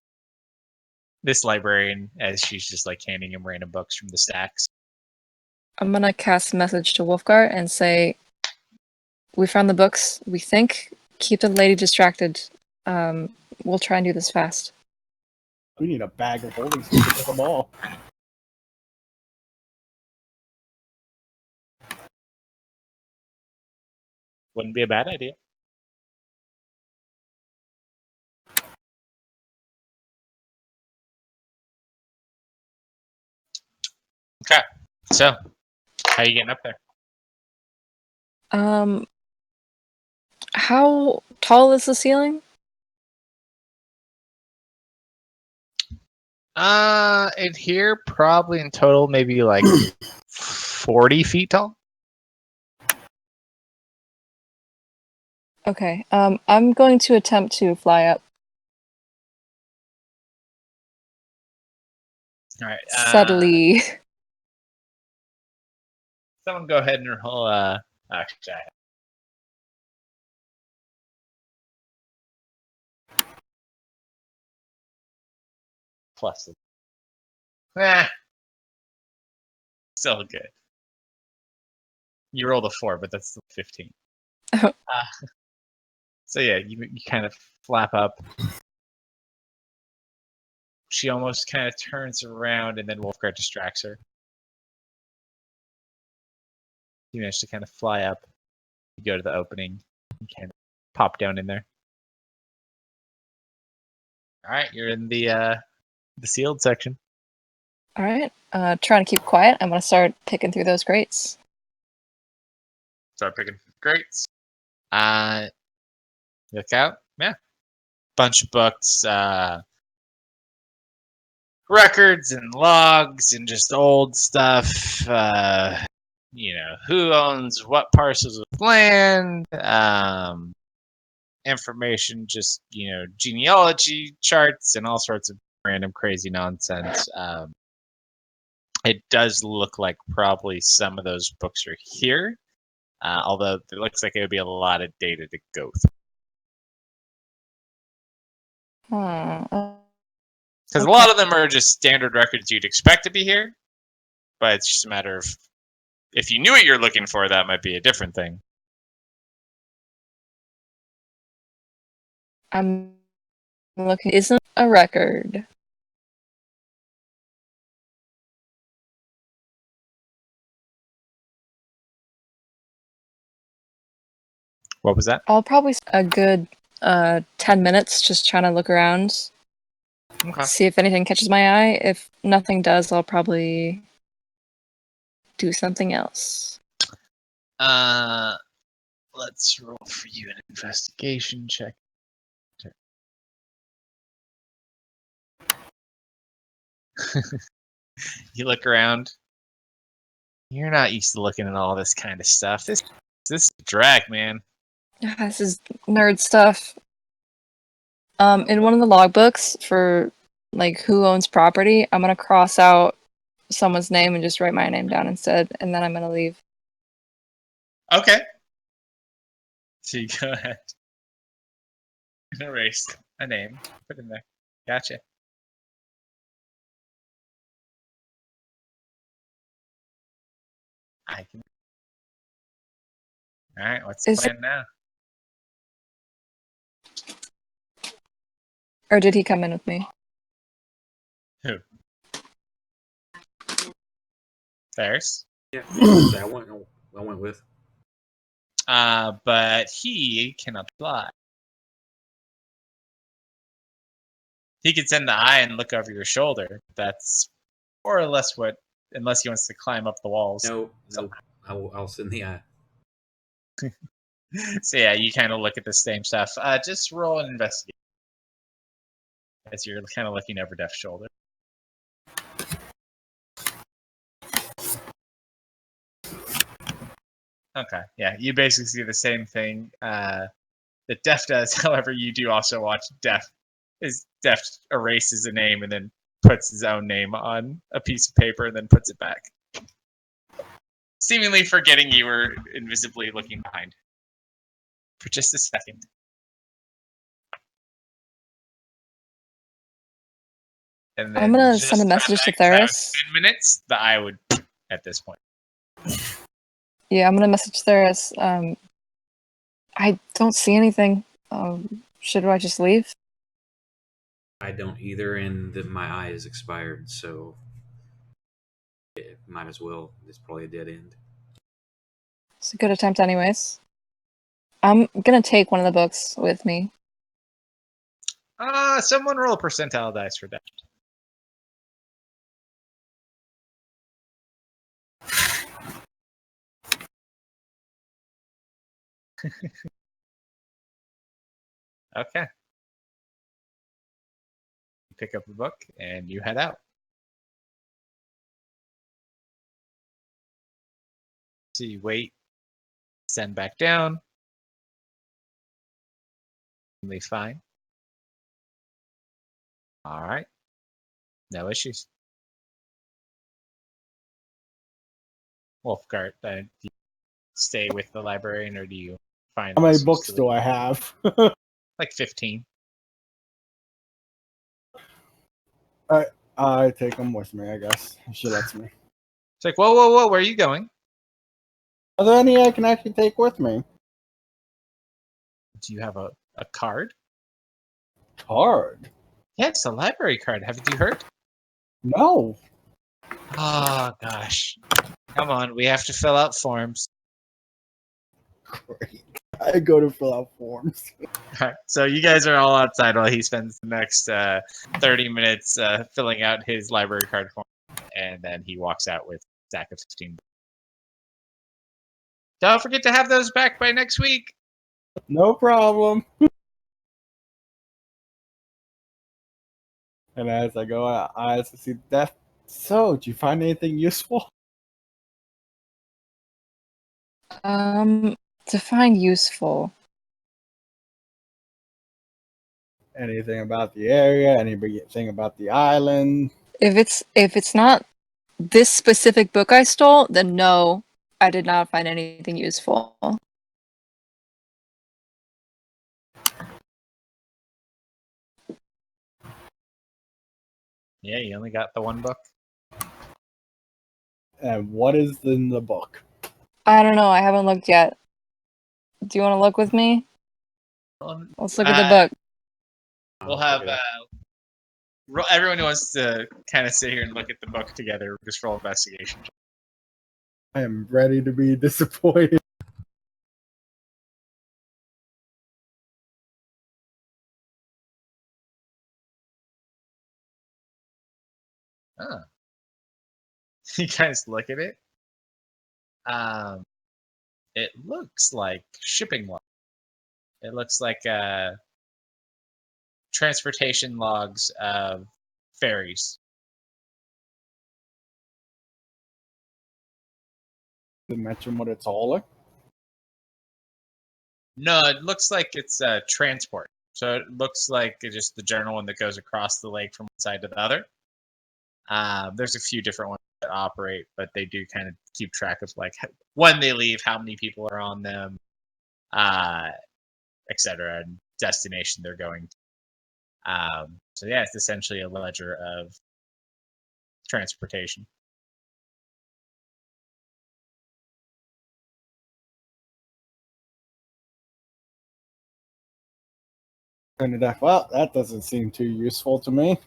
this librarian as she's just like handing him random books from the stacks. I'm gonna cast a message to Wolfguard and say, "We found the books. We think. Keep the lady distracted. We'll try and do this fast." We need a bag of holding so we can get them all. Wouldn't be a bad idea. Okay, so how you getting up there? How tall is the ceiling? In here, probably in total, maybe like 40 feet tall. Okay. I'm going to attempt to fly up. All right. Subtly. Someone go ahead and roll. Actually, plus. Still good. You rolled a 4, but that's still 15. Oh. So yeah, you kind of flap up. She almost kind of turns around, and then Wolfguard distracts her. You manage to kind of fly up. You go to the opening. You kind of pop down in there. All right, you're in the sealed section. All right. Trying to keep quiet. I'm gonna start picking through those crates. Start picking greats. Look out. Yeah. Bunch of books, records and logs and just old stuff. Who owns what parcels of land, information, just, genealogy charts and all sorts of random crazy nonsense. It does look like probably some of those books are here, although it looks like it would be a lot of data to go through. Because a Okay. lot of them are just standard records you'd expect to be here, but it's just a matter of if you knew what you're looking for, that might be a different thing. I'm looking. Isn't a record. What was that? I'll probably spend a good 10 minutes just trying to look around, Okay. see if anything catches my eye. If nothing does, I'll probably do something else. Let's roll for you an investigation check. You look around. You're not used to looking at all this kind of stuff. This is a drag, man. This is nerd stuff. In one of the logbooks for like who owns property, I'm gonna cross out someone's name and just write my name down instead, and then I'm gonna leave. Okay. So you go ahead and erase a name. Put in there. Gotcha. I can. All right. What's the Is plan now? Or did he come in with me? Who? Ferris. Yeah, I went with. But he cannot fly. He can send the eye and look over your shoulder. That's more or less what, unless he wants to climb up the walls. No, I'll send the eye. So yeah, you kind of look at the same stuff. Just roll an investigation as you're kind of looking over Def's shoulder. Okay, yeah, you basically see the same thing that Def does. However, you do also watch Def erases a name and then puts his own name on a piece of paper and then puts it back, seemingly forgetting you were invisibly looking behind for just a second. And then I'm gonna just send a about message to that exact Theris. 10 minutes, the eye would at this point. Yeah, I'm gonna message Theris. I don't see anything. Should I just leave? I don't either, and my eye is expired, so it might as well. It's probably a dead end. It's a good attempt, anyways. I'm gonna take one of the books with me. Someone roll a percentile dice for that. Okay. You pick up the book and you head out. So you wait, send back down. Fine. All right. No issues. Wolfgart, do you stay with the librarian or do you find How many source books to do leave? I have? Like 15. I take them with me, I guess. She lets me. It's like, whoa, where are you going? Are there any I can actually take with me? Do you have a card? Card? Yes, a library card. Haven't you heard? No. Oh, gosh. Come on, we have to fill out forms. Great. I go to fill out forms. Alright, so you guys are all outside while he spends the next 30 minutes filling out his library card form, and then he walks out with a stack of 15. Don't forget to have those back by next week. No problem. And as I go out, I see Def. So, did you find anything useful? Define useful. Anything about the area? Anything about the island? If it's not this specific book I stole, then no, I did not find anything useful. Yeah, you only got the one book. And what is in the book? I don't know. I haven't looked yet. Do you want to look with me? Let's look at the book. We'll have everyone who wants to kind of sit here and look at the book together. Just roll investigation. I am ready to be disappointed. Oh. You guys look at it. It looks like shipping log. It looks like transportation logs of ferries. Did mention what it's all like? No, it looks like it's transport. So it looks like it's just the general one that goes across the lake from one side to the other. There's a few different ones that operate, but they do kind of keep track of like when they leave, how many people are on them, etc., and destination they're going to. So yeah, it's essentially a ledger of transportation. Well, that doesn't seem too useful to me.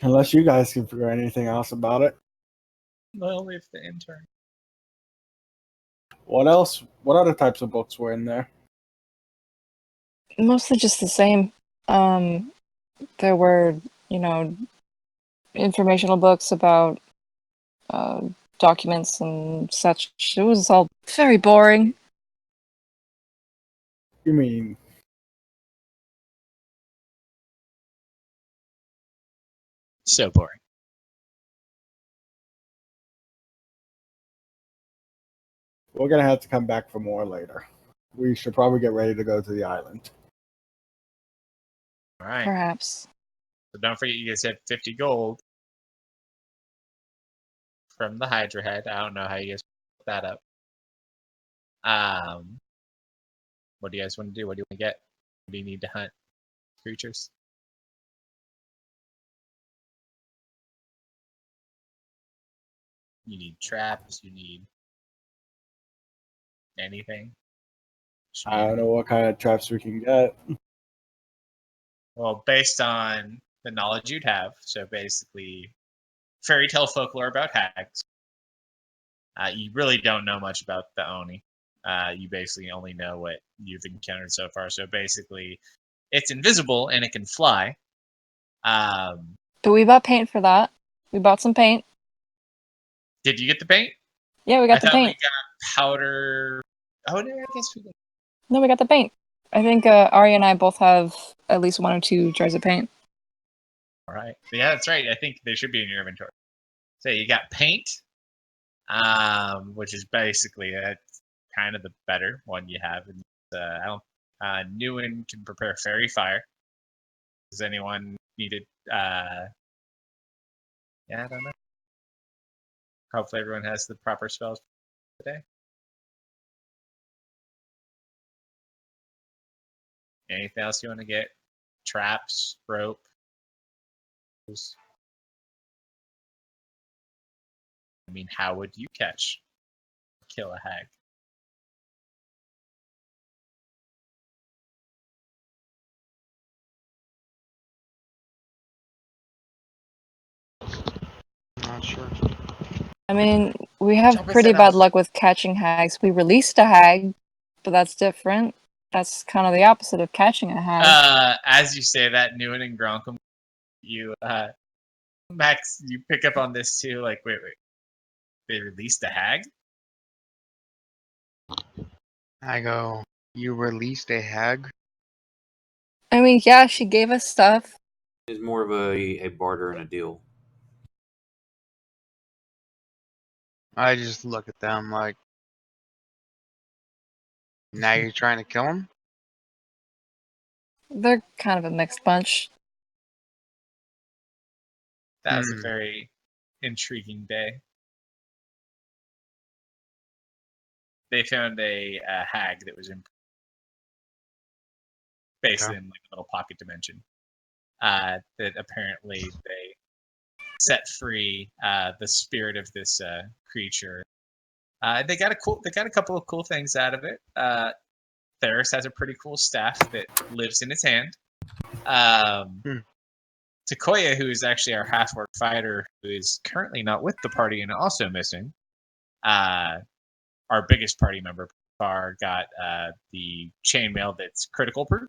Unless you guys can figure anything else about it. Well, if the intern. What else? What other types of books were in there? Mostly just the same. There were, informational books about documents and such. It was all very boring. You mean So boring. we're gonna have to come back for more later. We should probably get ready to go to the island. All right. Perhaps. So don't forget, you guys have 50 gold from the Hydra head. I don't know how you guys put that up. What do you guys want to do? What do you want to get? What do you need to hunt creatures? You need traps. You need anything. I don't know what kind of traps we can get. Well, based on the knowledge you'd have, so basically, fairy tale folklore about hags. You really don't know much about the Oni. You basically only know what you've encountered so far. So basically, it's invisible and it can fly. But we bought paint for that. We bought some paint. Did you get the paint? Yeah, we I got the thought we paint. got powder. Oh no, I guess we did. No, we got the paint. I think Ari and I both have at least 1 or 2 jars of paint. All right. Yeah, that's right. I think they should be in your inventory. So you got paint, which is basically kind of the better one you have. And I don't. Newen can prepare fairy fire. Does anyone need it? Yeah, I don't know. Hopefully everyone has the proper spells today. Anything else you want to get? Traps, rope. I mean, how would you kill a hag? Not sure. I mean, we have Jump pretty instead bad of- luck with catching hags. We released a hag, but that's different. That's kind of the opposite of catching a hag. As you say that, Newen and Gronkum, you Max, you pick up on this too. Like, wait, they released a hag? I go, you released a hag? I mean, yeah, she gave us stuff. It's more of a barter and a deal. I just look at them like, now you're trying to kill him? They're kind of a mixed bunch. That was a very intriguing day. They found a hag that was based in like a little pocket dimension. that apparently they set free the spirit of this creature. They got a couple of cool things out of it. Theris has a pretty cool staff that lives in his hand. Takoya, who is actually our half-orc fighter, who is currently not with the party and also missing, our biggest party member, Bar, got the chainmail that's critical proof.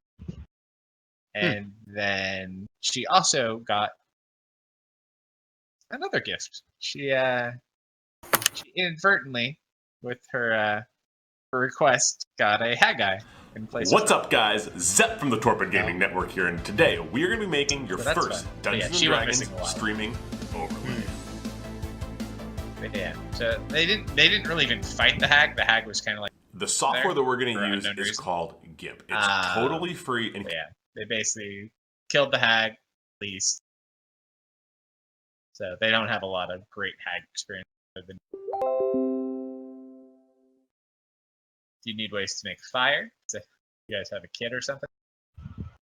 And then she also got another gift. She inadvertently, with her request, got a Haggai in place. What's up, guys? Zep from the Torpid Gaming Network here, and today we are going to be making your first Dungeons and Dragons streaming overlay. Yeah, so they didn't really even fight the hag. The hag was kind of like the software that we're going to use is called GIMP. It's totally free, and yeah, they basically killed the hag, at least. So they don't have a lot of great hag experience. Do you need ways to make fire? So you guys have a kit or something?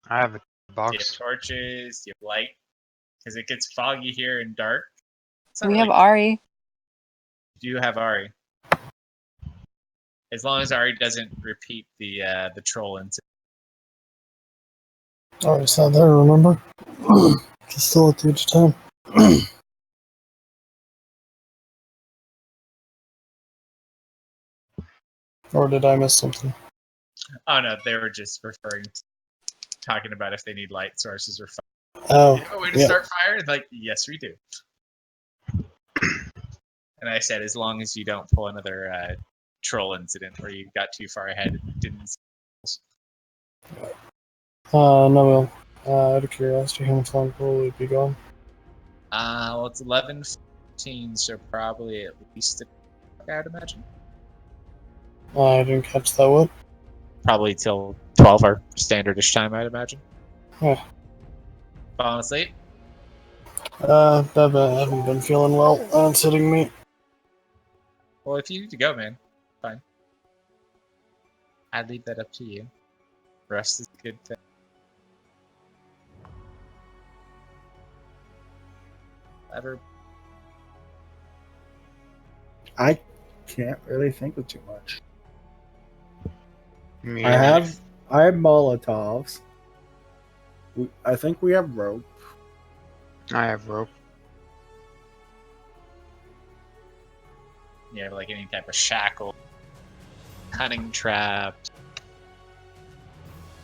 I have a box. Do you have torches? Do you have light? Because it gets foggy here and dark. We have Ari. Do you have Ari? As long as Ari doesn't repeat the troll incident. Ari's not there, remember? She's still at the edge of town. Or did I miss something? Oh no, they were just talking about if they need light sources or fire. Oh, you have a way to start fire? And like, yes, we do. And I said, as long as you don't pull another troll incident where you got too far ahead and didn't. No, well, out of curiosity, how much longer will it be gone? Well, it's 11:15, so probably at least I would imagine. I didn't catch that one. Probably till 12 our standardish time, I'd imagine. Yeah. Falling asleep? I haven't been feeling well. It's hitting me. Well, if you need to go, man, fine. I'd leave that up to you. Rest is a good thing. Ever? I can't really think of too much. Me I have Molotovs. I think we have rope. I have rope. You have like any type of shackle, cunning traps.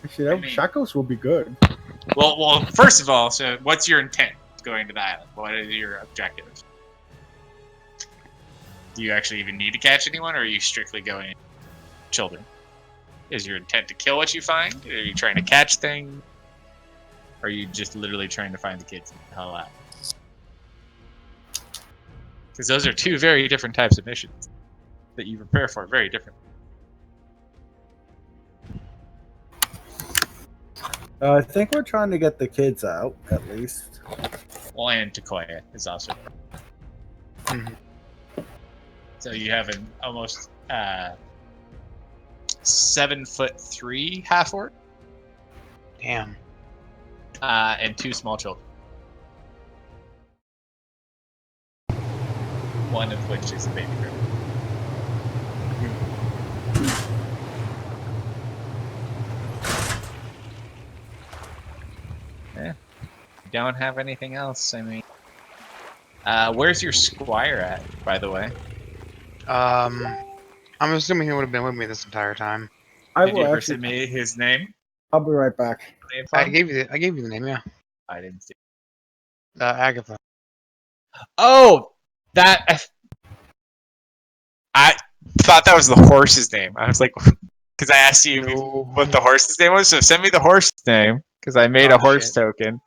Actually, shackles will be good. Well, first of all, so what's your intent going to the island? What is your objective? Do you actually even need to catch anyone, or are you strictly going children? Is your intent to kill what you find? Are you trying to catch things? Or are you just literally trying to find the kids and get the hell out? Because those are two very different types of missions that you prepare for very differently. I think we're trying to get the kids out, at least. Well, and Takoya is also. So you have an almost 7'3" half-orc. Damn. And two small children. One of which is a baby girl. Yeah. You don't have anything else, I mean. Where's your squire at, by the way? I'm assuming he would have been with me this entire time. Did you ever send me his name? I'll be right back. I gave you the name, yeah. I didn't see. Agatha. Oh, that I thought that was the horse's name. I was like, because I asked you what the horse's name was, so send me the horse's name because I made a horse token,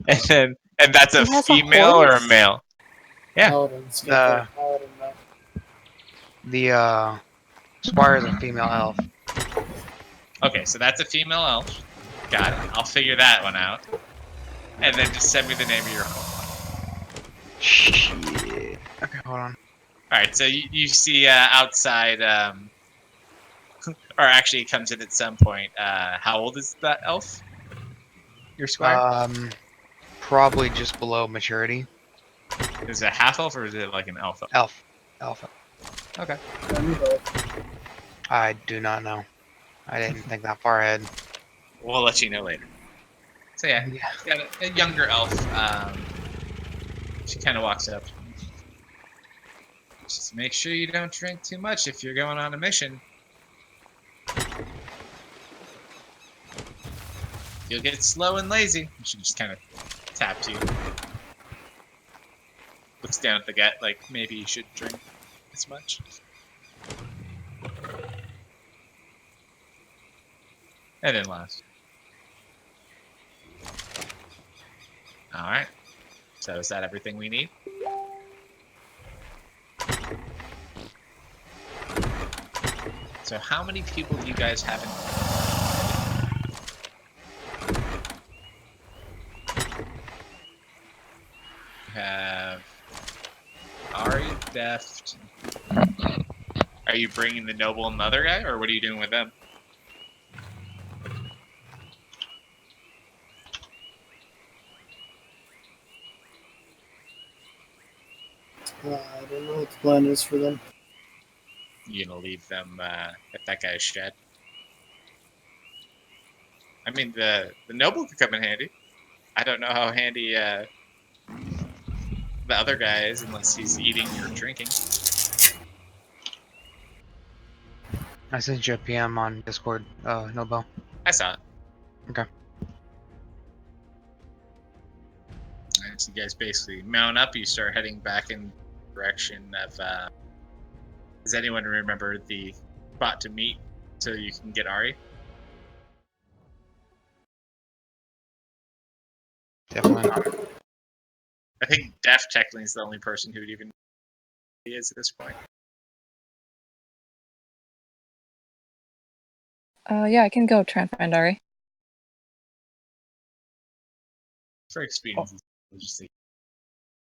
and that's a female or a male? Yeah. The squire is a female elf. Okay, so that's a female elf. Got it. I'll figure that one out. And then just send me the name of your home. Shit. Okay, hold on. Alright, so you see outside, or actually it comes in at some point. How old is that elf? your squire? Probably just below maturity. Is it a half elf or is it like an alpha? Elf. Alpha. Okay. I do not know. I didn't think that far ahead. We'll let you know later. So yeah, she's got a younger elf. She kind of walks up. Just make sure you don't drink too much if you're going on a mission. You'll get slow and lazy. She just kind of taps you. Looks down at the gut like maybe you should drink as much. And then laughs. Alright. So is that everything we need? So how many people do you guys have in? You have Ari, Deft. Are you bringing the noble and the other guy, or what are you doing with them? I don't know what the plan is for them. You gonna leave them at that guy's shed? I mean, the noble could come in handy. I don't know how handy the other guy is unless he's eating or drinking. I sent you a PM on Discord, Nobel. I saw it. Okay. Alright, so you guys basically mount up. You start heading back in the direction of. Does anyone remember the spot to meet so you can get Ari? Definitely not. I think Def technically is the only person who'd even he is at this point. Yeah, I can go try and find Ari. For experience, we'll just see.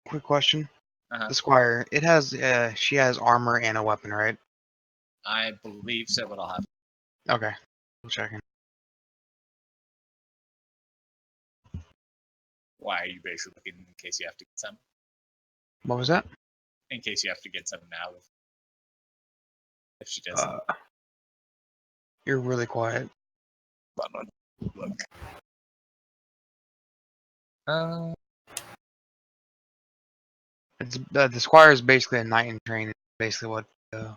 Quick question. Uh-huh. The Squire, it has, she has armor and a weapon, right? I believe so, but I'll have. Okay. I'm checking. Why are you basically looking in case you have to get some? What was that? In case you have to get some now. If she doesn't. You're really quiet. Look. It's, the Squire is basically a knight in training. Basically what the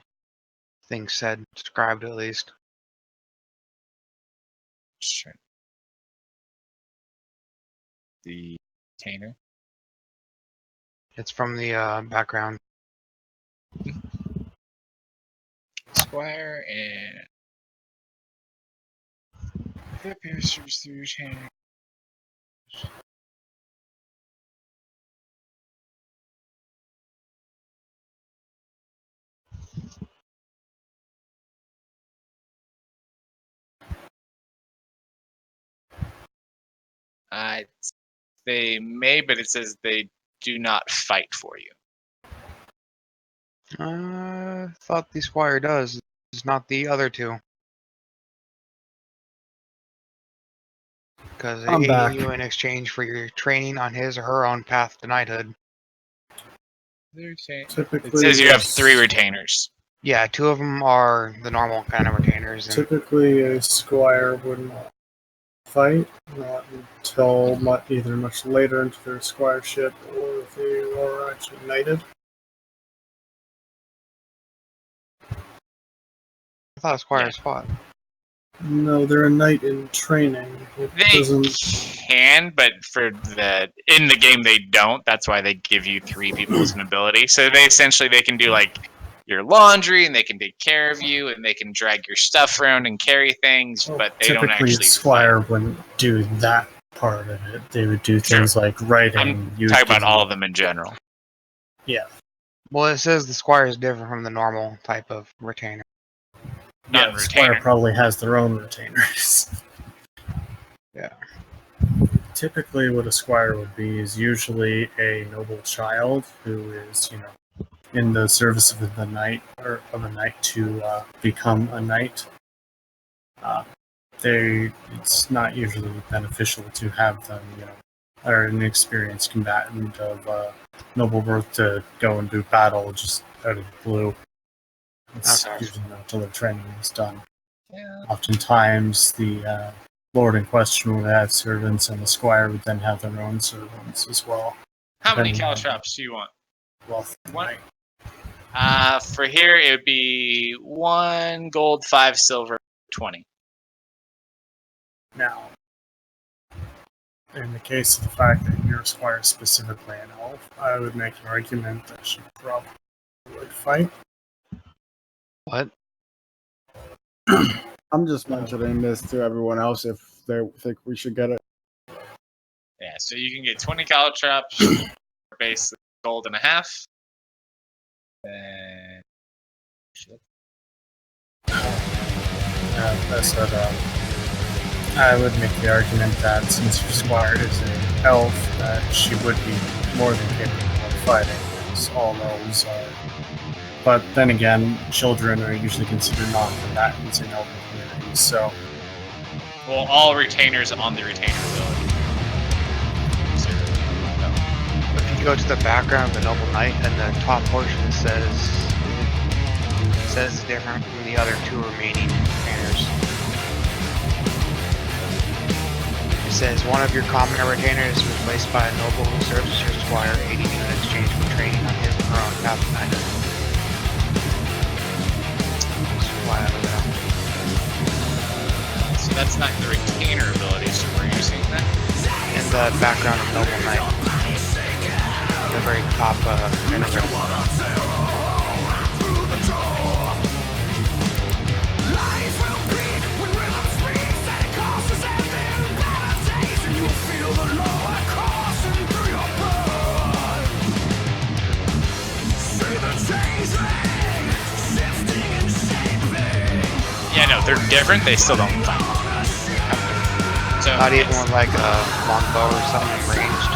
thing said, described at least. Sure. The retainer. It's from the background. Squire and the piercers through retainer. They may, but it says they do not fight for you. Thought the Squire does. It's not the other two. Because they I'm aid back. you in exchange for your training on his or her own path to knighthood. Typically, It says you have 3 retainers. Yeah, 2 of them are the normal kind of retainers. And Typically, a squire wouldn't fight, not until either much later into their squireship or if they are actually knighted. I thought Squires fought. No, they're a knight in training. It They doesn't. can, but in the game they don't. That's why they give you 3 people as an ability. So they can do like your laundry, and they can take care of you, and they can drag your stuff around and carry things, but they don't Typically, actually a squire fight. wouldn't do that part of it. They would do things like writing. I'm talking about all of them in general. Yeah. Well, it says the Squire is different from the normal type of retainer. Yeah, the squire probably has their own retainers. Yeah. Typically, what a squire would be is usually a noble child who is, in the service of the knight or of a knight to become a knight. it's not usually beneficial to have them, or an experienced combatant of noble birth to go and do battle just out of the blue. It's usually not until their training is done. Yeah. Oftentimes, the lord in question would have servants, and the squire would then have their own servants as well. How many caltrops do you want? Wealth. One. For here, it would be 1 gold, 5 silver, 20. Now, in the case of the fact that your squire is specifically an elf, I would make an argument that she probably would fight. What? I'm just mentioning this to everyone else if they think we should get it. Yeah, so you can get 20 caltrops for basically gold and a half. And I said, I would make the argument that since your squire is an elf, that she would be more than capable of fighting, as all elves are. But then again, children are usually considered non-combatants in elven communities, so... Well, all retainers on the retainer ability. If you go to the background of the Noble Knight, and the top portion says different from the other 2 remaining retainers. It says one of your commoner retainers is replaced by a noble who serves as your squire, aiding you in exchange for training on his or her own pathfinder. So that's not the retainer ability, so we're using that? In the background of Noble Knight. The very top interval. Yeah, no, they're different. They still don't fight. So Not even with like a longbow or something ranged.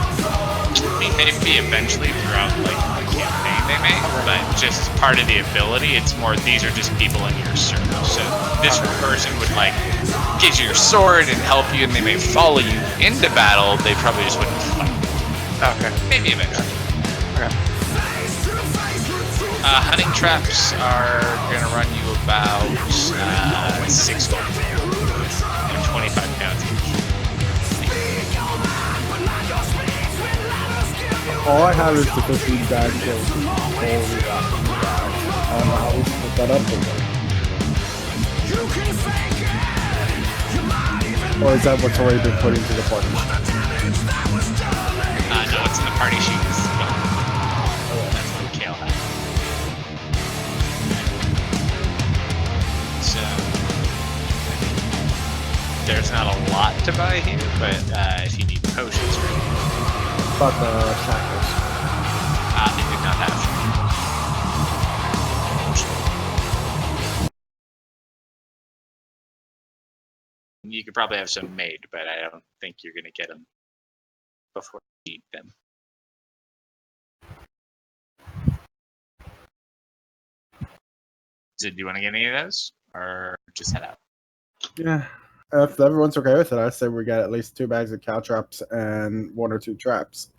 I mean, maybe eventually throughout like the campaign they may, but just part of the ability. It's more these are just people in your circle. So this person would like get you your sword and help you, and they may follow you into battle. They probably just wouldn't fight. Okay. Maybe eventually. Okay. Hunting traps are gonna run you about 6 gold. And 25 pounds each. All I have is the 15 bags of holy bags. I don't know how we split that up or is that what's already been put into the party? No, it's in the party sheet. That's what Kale has. So there's not a lot to buy here, but if you need potions, About the shackles. they did not have. You could probably have some made, but I don't think you're going to get them before you eat them. So do you want to get any of those, or just head out? Yeah. If everyone's okay with it, I say we got at least 2 bags of caltrops and 1 or 2 traps.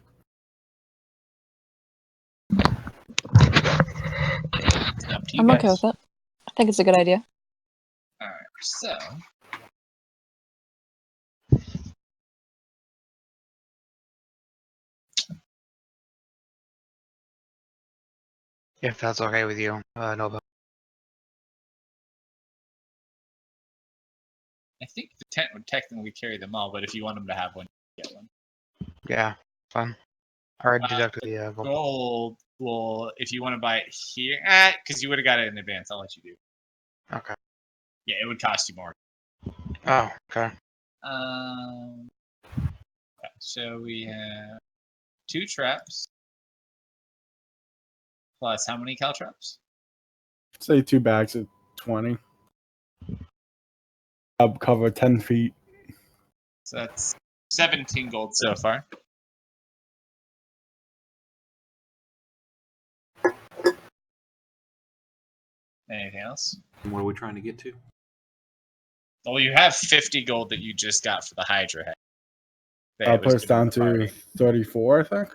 I'm okay with it. I think it's a good idea. Alright, so If that's okay with you, Nova. I think the tent would technically carry them all, but if you want them to have one, you get one. Yeah, fine. Already deducted the gold. Gold, well, if you want to buy it here, because you would have got it in advance, I'll let you do. Okay. Yeah, it would cost you more. Oh, okay. Okay, so we have 2 traps. Plus how many caltrops? Say 2 bags of 20. I'll cover 10 feet. So that's 17 gold so far. Anything else? What are we trying to get to? Well, you have 50 gold that you just got for the Hydra head. I'll put us down to 34, I think.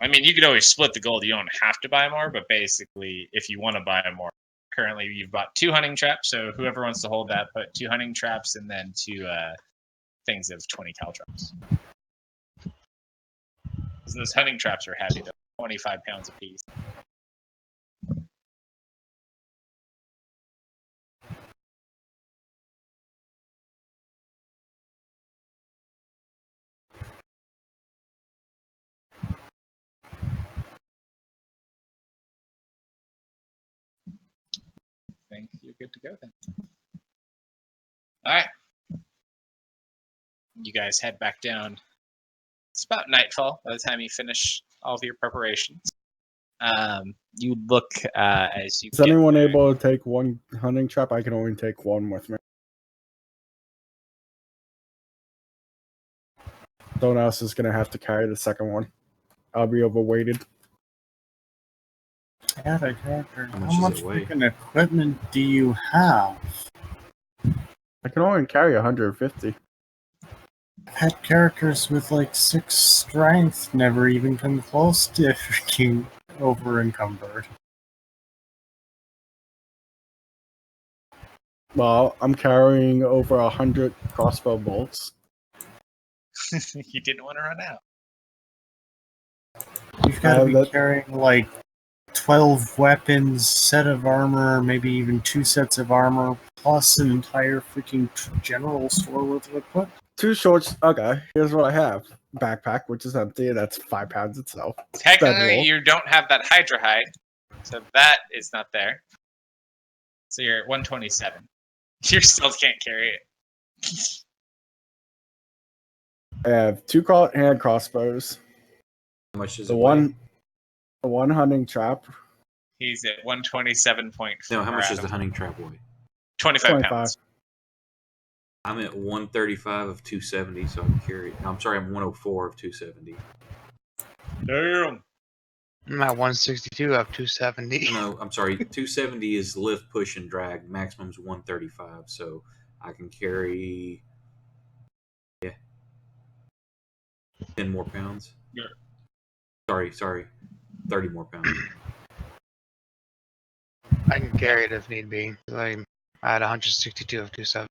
I mean, you could always split the gold. You don't have to buy more, but basically, if you want to buy more, currently you've bought 2 hunting traps. So whoever wants to hold that, put 2 hunting traps and then 2 things of 20 caltrops. Because those hunting traps are heavy, though, 25 pounds apiece. I think you're good to go then. All right. You guys head back down. It's about nightfall by the time you finish all of your preparations. You look as you. Is anyone able to take 1 hunting trap? I can only take 1 with me. Someone else is going to have to carry the second one. I'll be overweighted. Yeah, the character. How How much much does it weigh? freaking equipment do you have? I can only carry 150. I've had characters with like 6 strength never even come close to freaking over encumbered. Well, I'm carrying over 100 crossbow bolts. You didn't want to run out. You've got to be carrying like 12 weapons, set of armor, maybe even 2 sets of armor, plus an entire freaking general store worth of equipment. 2 shorts. Okay, here's what I have. Backpack, which is empty. That's 5 pounds itself. Technically, you don't have that Hydra hide, so that is not there. So you're at 127. You still can't carry it. I have 2 hand crossbows. How much does The it weigh? one hunting trap. He's at 127.4. No, how much does the hunting trap weigh? 25 pounds. I'm at 135 of 270, so I can carry it. I'm sorry, I'm 104 of 270. Damn. I'm at 162 up 270. No, I'm sorry, 270 is lift, push, and drag. Maximum's 135, so I can carry 10 more pounds. Yeah. Sorry, 30 more pounds. I can carry it if need be. I'm at 162 of 270.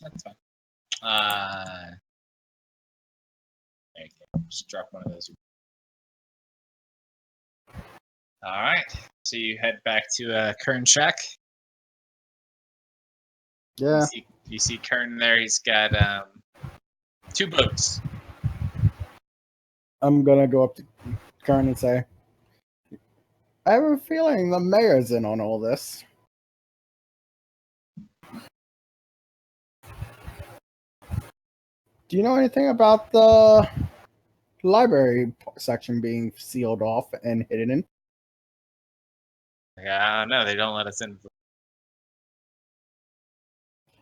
That's fine. There you go. Just drop one of those. All right. So you head back to Kern Shack. Yeah. You see Kern there. He's got 2 boats. I'm gonna go up to Kern and say, I have a feeling the mayor's in on all this. Do you know anything about the library section being sealed off and hidden in? I don't know. They don't let us in.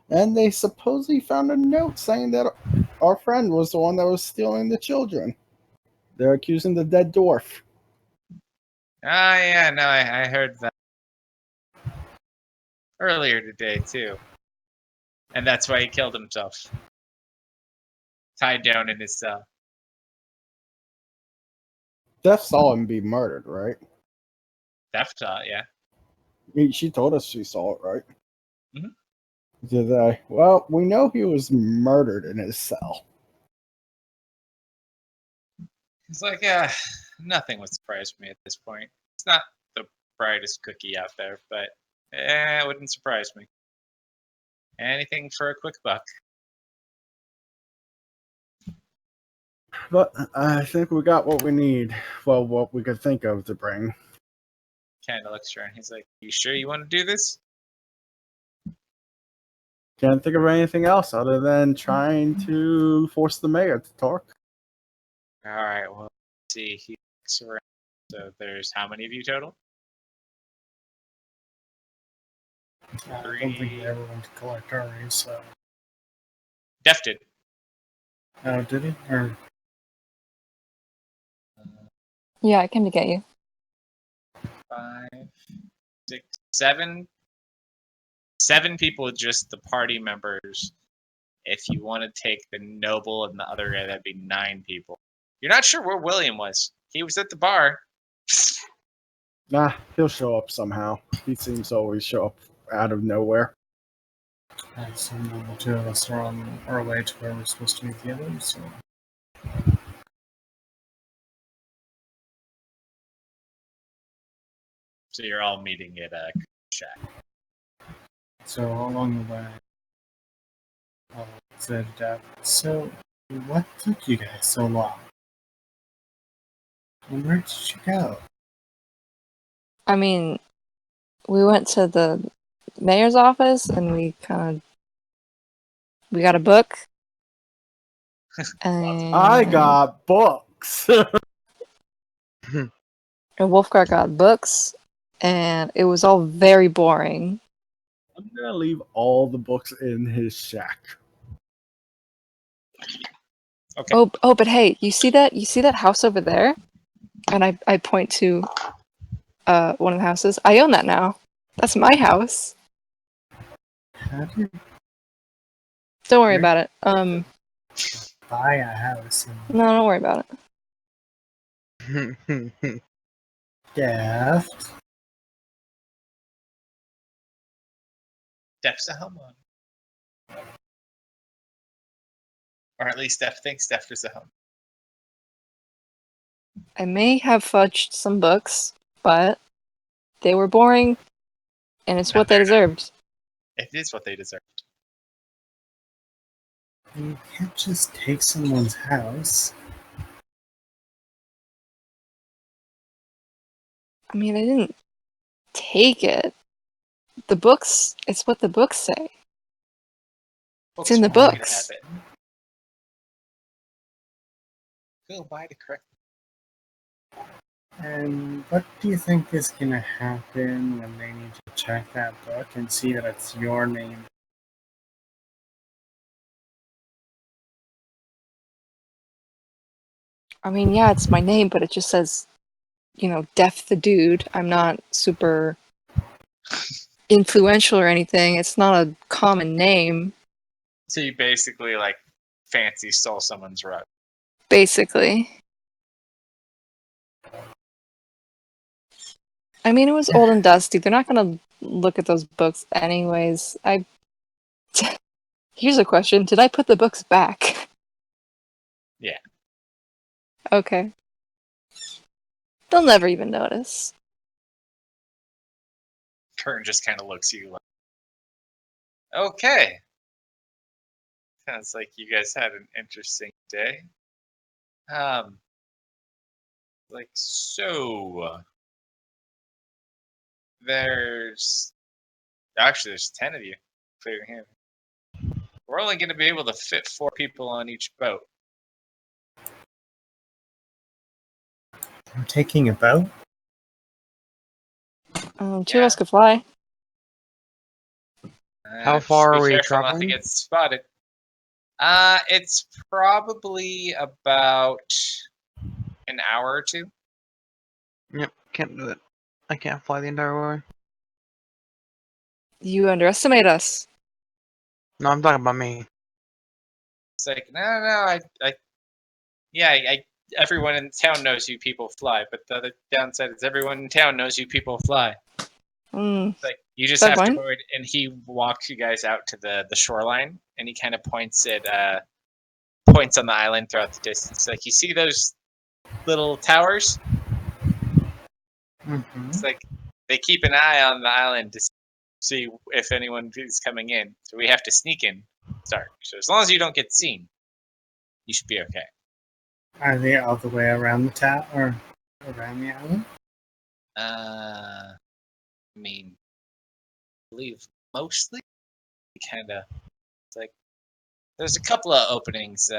And they supposedly found a note saying that our friend was the one that was stealing the children. They're accusing the dead dwarf. Ah, yeah, no, I heard that earlier today, too. And that's why he killed himself. Tied down in his cell. Death saw him be murdered, right? Death saw, yeah. She told us she saw it, right? Mhm. Did they? Well, we know he was murdered in his cell. It's like, nothing would surprise me at this point. It's not the brightest cookie out there, but it wouldn't surprise me. Anything for a quick buck. But I think we got what we need. Well, what we could think of to bring. Kind of looks around. He's like, you sure you want to do this? Can't think of anything else other than trying to force the mayor to talk. All right, well, let's see. He looks around. So there's how many of you total? I don't think he ever went to collect ours, so. Def did. Oh, did he? Or Yeah, I came to get you. 5, 6, 7. 7 people, just the party members. If you want to take the noble and the other guy, that'd be 9 people. You're not sure where William was. He was at the bar. Nah, he'll show up somehow. He seems to always show up out of nowhere. I assume the two of us are on our way to where we're supposed to meet the others. So. So you're all meeting at a shack. So along the way, said, so what took you guys so long? And where did you go? I mean, we went to the mayor's office and we got a book. And I got books. and Wolfgar got books, and it was all very boring. I'm gonna leave all the books in his shack. Okay. Oh, but hey, you see that? You see that house over there? And I point to one of the houses. I own that now. That's my house. How do you Don't worry about it. buy a house? No, don't worry about it. Deft. Steph's a homeowner. Or at least Steph thinks Steph is a home. I may have fudged some books, but they were boring, and it's what they deserved. It is what they deserve. You can't just take someone's house. I mean, I didn't take it. The books, it's what the books say. It's in the want you to books. have it. Go buy the correct. And what do you think is going to happen when they need to check that book and see that it's your name? I mean, yeah, it's my name, but it just says, Def the Dude. I'm not super influential or anything. It's not a common name, So you basically fancy stole someone's rug. basically. I mean, it was old and dusty. They're not going to look at those books anyways. Here's a question. Did I put the books back? Yeah. Okay. They'll never even notice. Kern just kind of looks at you like, okay. Sounds like you guys had an interesting day. There's 10 of you. Clear your hand. We're only going to be able to fit 4 people on each boat. I'm taking a boat? Two of us could fly. How far are we careful not to traveling? get spotted. It's probably about an hour or 2. Yep, can't do it. I can't fly the entire way. You underestimate us. No, I'm talking about me. It's like, no, everyone in town knows you people fly, but the other downside is everyone in town knows you people fly. It's like, you just Fair have to point. avoid, and he walks you guys out to the shoreline, and he kind of points on the island throughout the distance. Like, you see those little towers? Mm-hmm. It's like, they keep an eye on the island to see if anyone is coming in. So we have to sneak in. Start. So as long as you don't get seen, you should be okay. Are they all the way around the town or around the island? I believe mostly. Kind of. It's like there's a couple of openings.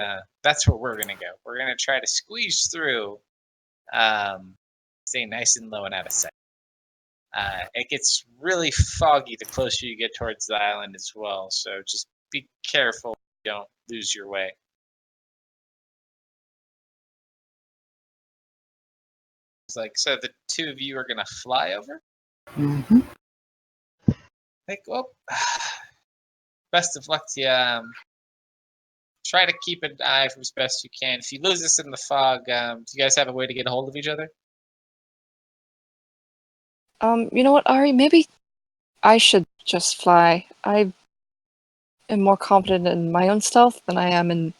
That's where we're gonna go. We're gonna try to squeeze through. Stay nice and low and out of sight. It gets really foggy the closer you get towards the island as well. So just be careful. Don't lose your way. It's like, so the two of you are gonna fly over? Mm-hmm. Like, well, best of luck to you. Try to keep an eye for as best you can. If you lose us in the fog, do you guys have a way to get a hold of each other? You know what, Ari? Maybe I should just fly. I am more confident in my own stealth than I am in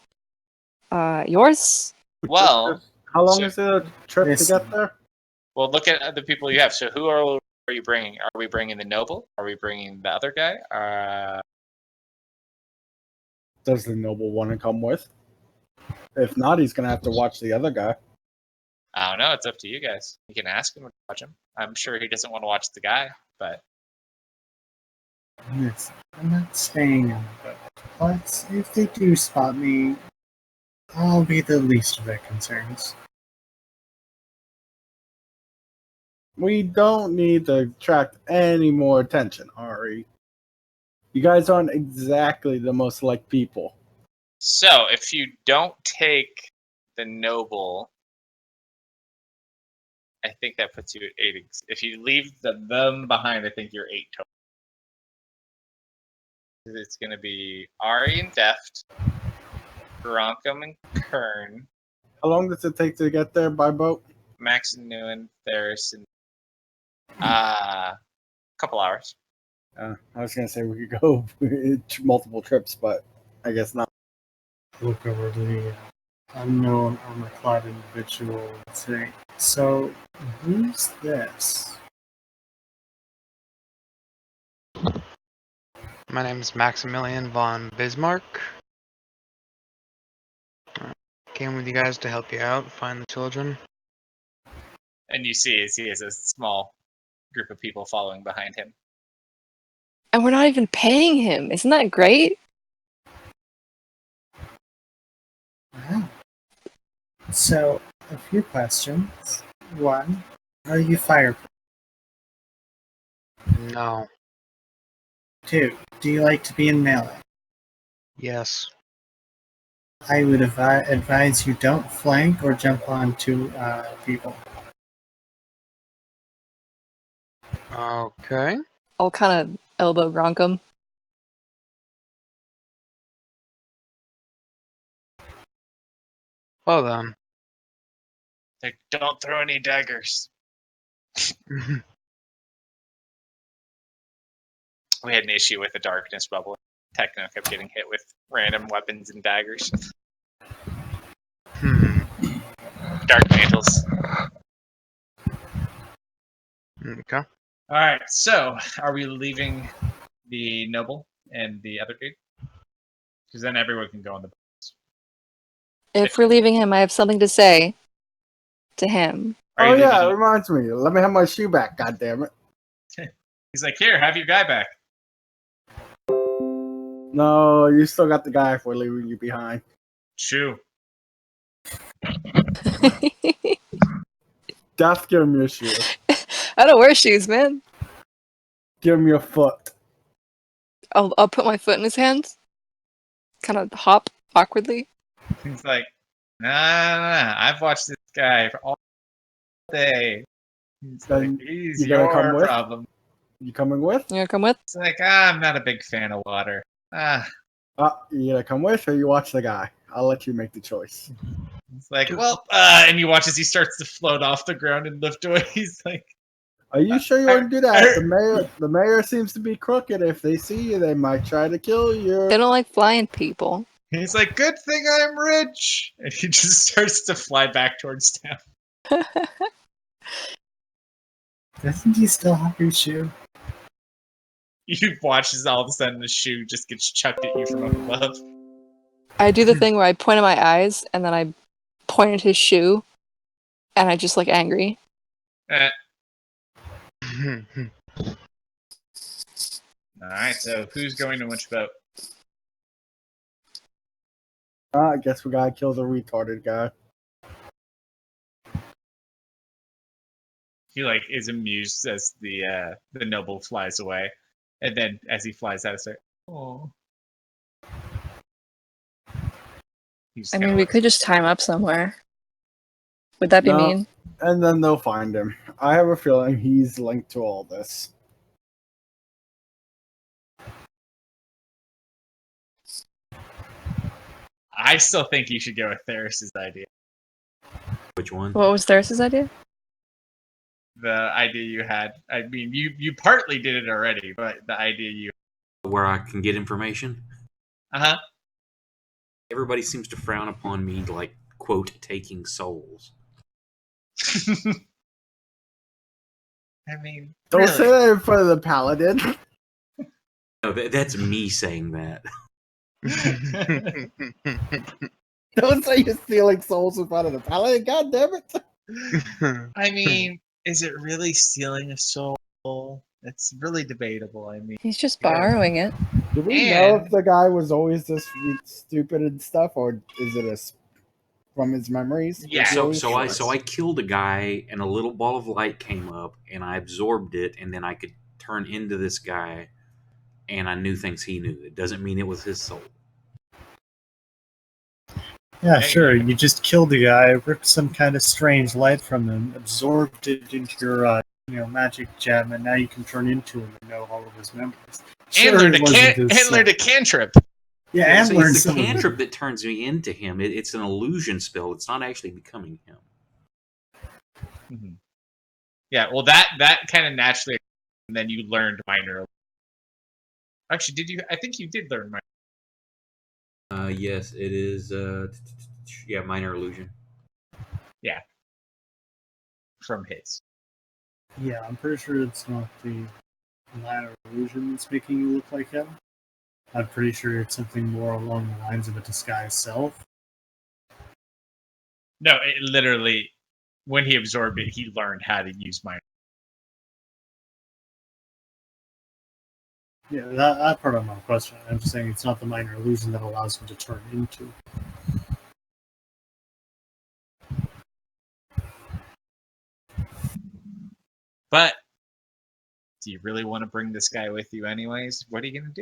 yours. Well, How long so- is the trip to get there? well, look at the people you have. So who are you bringing? Are we bringing the noble? Are we bringing the other guy? Does the noble want to come with? If not, he's gonna have to watch the other guy. I don't know. It's up to you guys. You can ask him to watch him. I'm sure he doesn't want to watch the guy, but Yes, I'm not staying on the boat, but if they do spot me, I'll be the least of their concerns. We don't need to attract any more attention, Ari. You guys aren't exactly the most like people. so if you don't take the noble, I think that puts you at 8. If you leave them behind, I think you're 8 total. It's going to be Ari and Deft, Bronco and Kern, How long does it take to get there by boat? Max and Nguyen, Theris, and couple hours. I was gonna say we could go multiple trips, but I guess not. Look over the unknown armor-clad individual and say, so, who's this? My name is Maximilian von Bismarck. Came with you guys to help you out, find the children. And you see he has a small group of people following behind him. And we're not even paying him. Isn't that great? Wow. So, a few questions. One, are you fireproof? No. 2, do you like to be in melee? Yes. I would advise you don't flank or jump onto people. Okay. I'll kind of elbow gronk him. Well then. Like, don't throw any daggers. We had an issue with the darkness bubble. Techno kept getting hit with random weapons and daggers. Dark mantles. Okay. Alright, so are we leaving the noble and the other dude? Because then everyone can go on the boats. If we're leaving him, I have something to say to him. Oh yeah, it reminds me. Let me have my shoe back, goddammit. He's like, here, have your guy back. No, you still got the guy if we're leaving you behind. Shoe. Def, give me a shoe. I don't wear shoes, man. Give me a foot. I'll put my foot in his hand. Kind of hop awkwardly. He's like, nah. I've watched this guy for all day. He's like, he's you gonna your come with? problem. You coming with? You gonna come with? It's like, I'm not a big fan of water. You gonna come with or you watch the guy? I'll let you make the choice. It's like, well, and you watch as he starts to float off the ground and lift away. He's like, are you sure you want to do that? The mayor seems to be crooked. If they see you, they might try to kill you. They don't like flying people. He's like, good thing I'm rich. And he just starts to fly back towards town. Doesn't he still have your shoe? You watch as all of a sudden the shoe just gets chucked at you from up above. I do the thing where I point at my eyes and then I point at his shoe and I just look angry. Alright, so who's going to which boat? I guess we gotta kill the retarded guy. He like is amused as the noble flies away. And then as he flies out, it's like, oh. I mean, we could just tie him up somewhere. Would that be mean? and then they'll find him. I have a feeling he's linked to all this. I still think you should go with Theris's idea. Which one? What was Theris's idea? The idea you had. I mean, you partly did it already, but the idea you. Where I can get information? Uh-huh. Everybody seems to frown upon me, like, quote, taking souls. I mean, Don't really? say that in front of the paladin. No, that's me saying that. Don't say you're stealing souls in front of the paladin. God damn it! I mean, is it really stealing a soul? It's really debatable. I mean, He's just borrowing it. Do we know And- if the guy was always this stupid and stuff, or is it from his memories? Yeah. So I killed a guy, and a little ball of light came up, and I absorbed it, and then I could turn into this guy, and I knew things he knew. It doesn't mean it was his soul. Yeah, sure. You just killed the guy, ripped some kind of strange light from him, absorbed it into your magic gem, and now you can turn into him and know all of his memories. And learn a cantrip. Yeah, and So learn it's the some of cantrip that turns me into him. It's an illusion spell. It's not actually becoming him. Mm-hmm. Yeah, well, that kind of naturally, and then you learned minor. Actually, did you? I think you did learn minor. Yes, it is. Minor illusion. Yeah, from his. Yeah, I'm pretty sure it's not the minor illusion that's making you look like him. I'm pretty sure it's something more along the lines of a disguised self. No, it literally, when he absorbed it, he learned how to use minor. Yeah, that part of my question. I'm just saying it's not the minor illusion that allows him to turn into. But do you really want to bring this guy with you anyways? What are you going to do?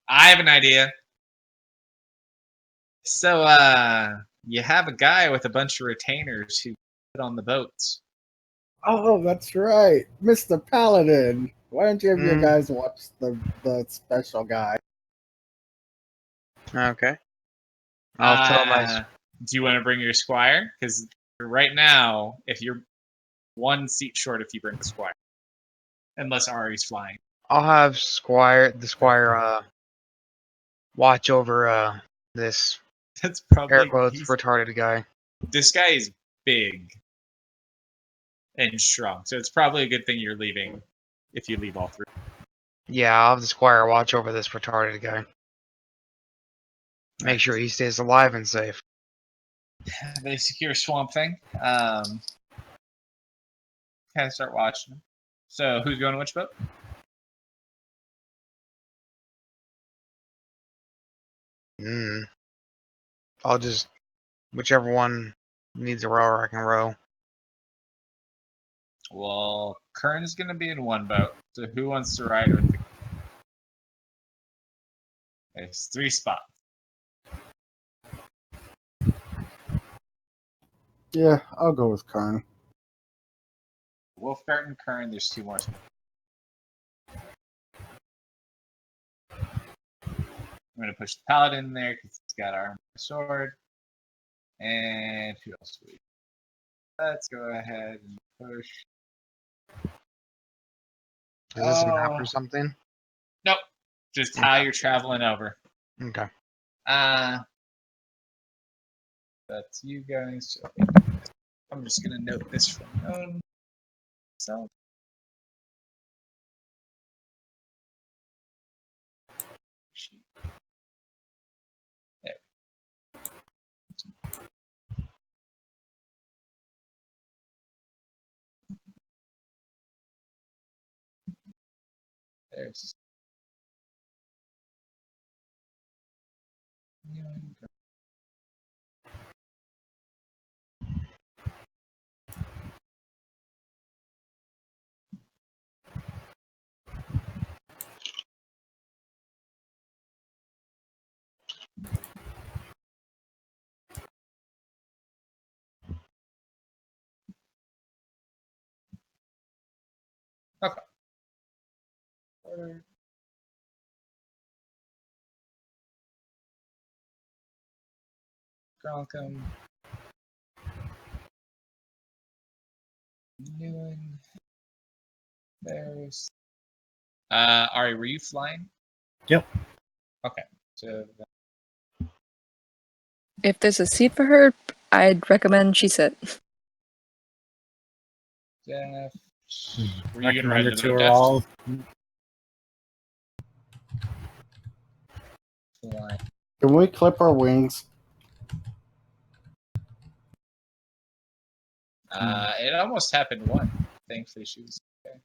I have an idea. So, you have a guy with a bunch of retainers who put on the boats. Oh, that's right, Mr. Paladin. Why don't you have your guys watch the special guy? Okay. I'll tell my. Do you want to bring your squire? Because right now, if you're one seat short, if you bring the squire, unless Ari's flying. I'll have the squire watch over this That's probably air quotes retarded guy. This guy is big and strong, so it's probably a good thing you're leaving if you leave all three. Yeah, I'll have the squire watch over this retarded guy. Make sure he stays alive and safe. They secure Swamp Thing. Kind of start watching him. So who's going to which boat? I'll just whichever one needs a rower, I can row. Well, Kern's going to be in one boat. So who wants to ride with the... There's 3 spots. Yeah, I'll go with Kern. Wolfgart and Kern, there's 2 more spots. I'm going to push the Paladin in there because he's got armor and sword. And who else do we... Let's go ahead and push... Is this a map or something? Nope. Just how you're traveling over. Okay. That's you guys. I'm just gonna note this from my own self. There. There's. Okay. Gronkum. Newen. There's. Ari, were you flying? Yep. Okay. So. If there's a seat for her, I'd recommend she sit. Deft. Were you Recommend gonna ride it to another her Deft? all. Flying. Can we clip our wings? It almost happened once. Thankfully, she was okay.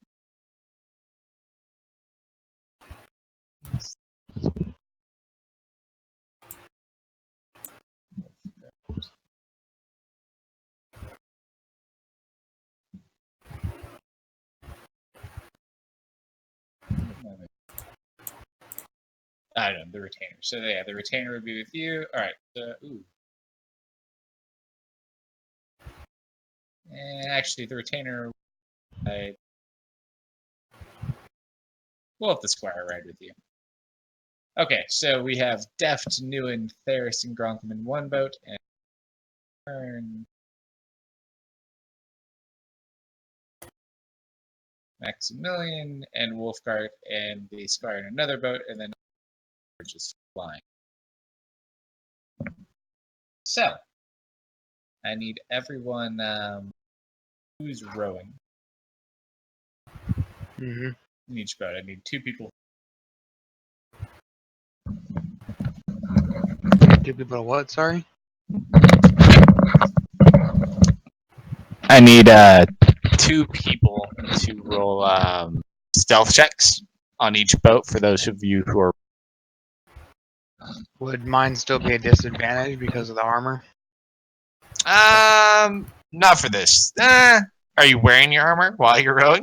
I don't know, the retainer. So yeah, the retainer would be with you. All right. Ooh. And actually, the retainer. We'll have the squire ride with you. Okay, so we have Deft, Newen, Theris, and Gronkum in one boat, and turn Maximilian and Wolfgart and the squire in another boat, and then we're just flying. So, I need everyone who's rowing Mm-hmm. in each boat. I need 2 people. 2 people what, sorry? I need 2 people to roll stealth checks on each boat for those of you who are. Would mine still be a disadvantage because of the armor? Not for this. Are you wearing your armor while you're rowing?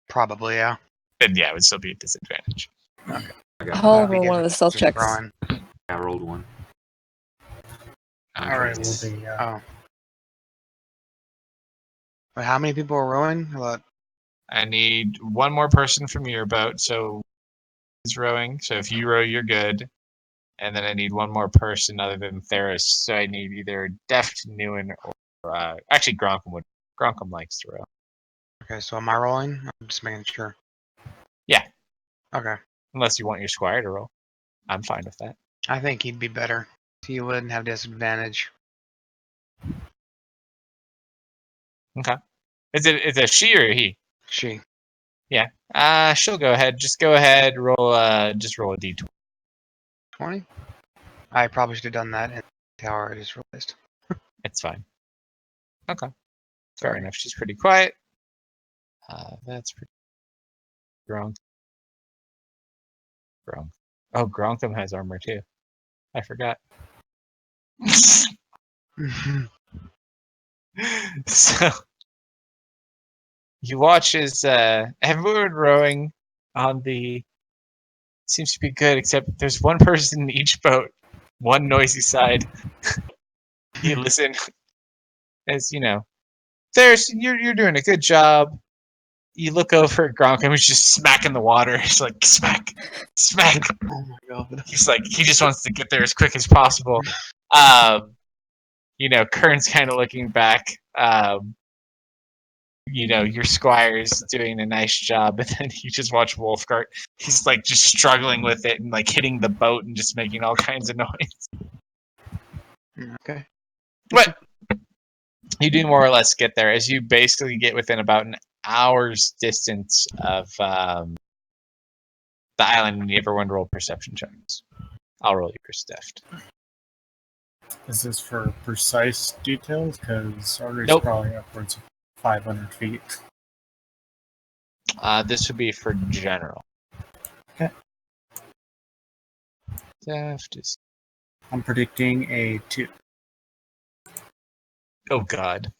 Probably, yeah. Then yeah, it would still be a disadvantage. Okay. I got I'll one. roll one of the stealth Just checks. throwing. I rolled one. All right, we'll Okay. be. Oh. Wait, how many people are rowing? What? I need one more person from your boat, so is rowing. So if you row, you're good. And then I need one more person other than Theris. So I need either Deft, Newen, or actually Gronkum would. Gronkum likes to row. Okay, so am I rolling? I'm just making sure. Yeah. Okay. Unless you want your squire to roll, I'm fine with that. I think he'd be better. He wouldn't have disadvantage. Okay. Is it a she or a he? She. Yeah. She'll go ahead. Just go ahead. Roll. Just roll a d20. 20? I probably should have done that in the tower, I just realized. It's fine. Okay. Fair enough. She's pretty quiet. That's pretty. Gronk. Oh, Gronkum has armor too. I forgot. So you watch as everyone rowing on the seems to be good, except there's one person in each boat, one noisy side. You listen as there's you're doing a good job. You look over at Gronk, who's just smacking the water. He's like, smack, smack. Oh my god. He's like, he just wants to get there as quick as possible. Kern's kind of looking back. Your squire's doing a nice job, and then you just watch Wolfgart. He's like just struggling with it and like hitting the boat and just making all kinds of noise. Okay. But you do more or less get there as you basically get within about an hour's distance of the island, and everyone roll perception checks. I'll roll yours, Deft. Is this for precise details? Because Artery's Nope. probably upwards of 500 feet. This would be for general. Okay. Deft is. I'm predicting a 2. Oh God.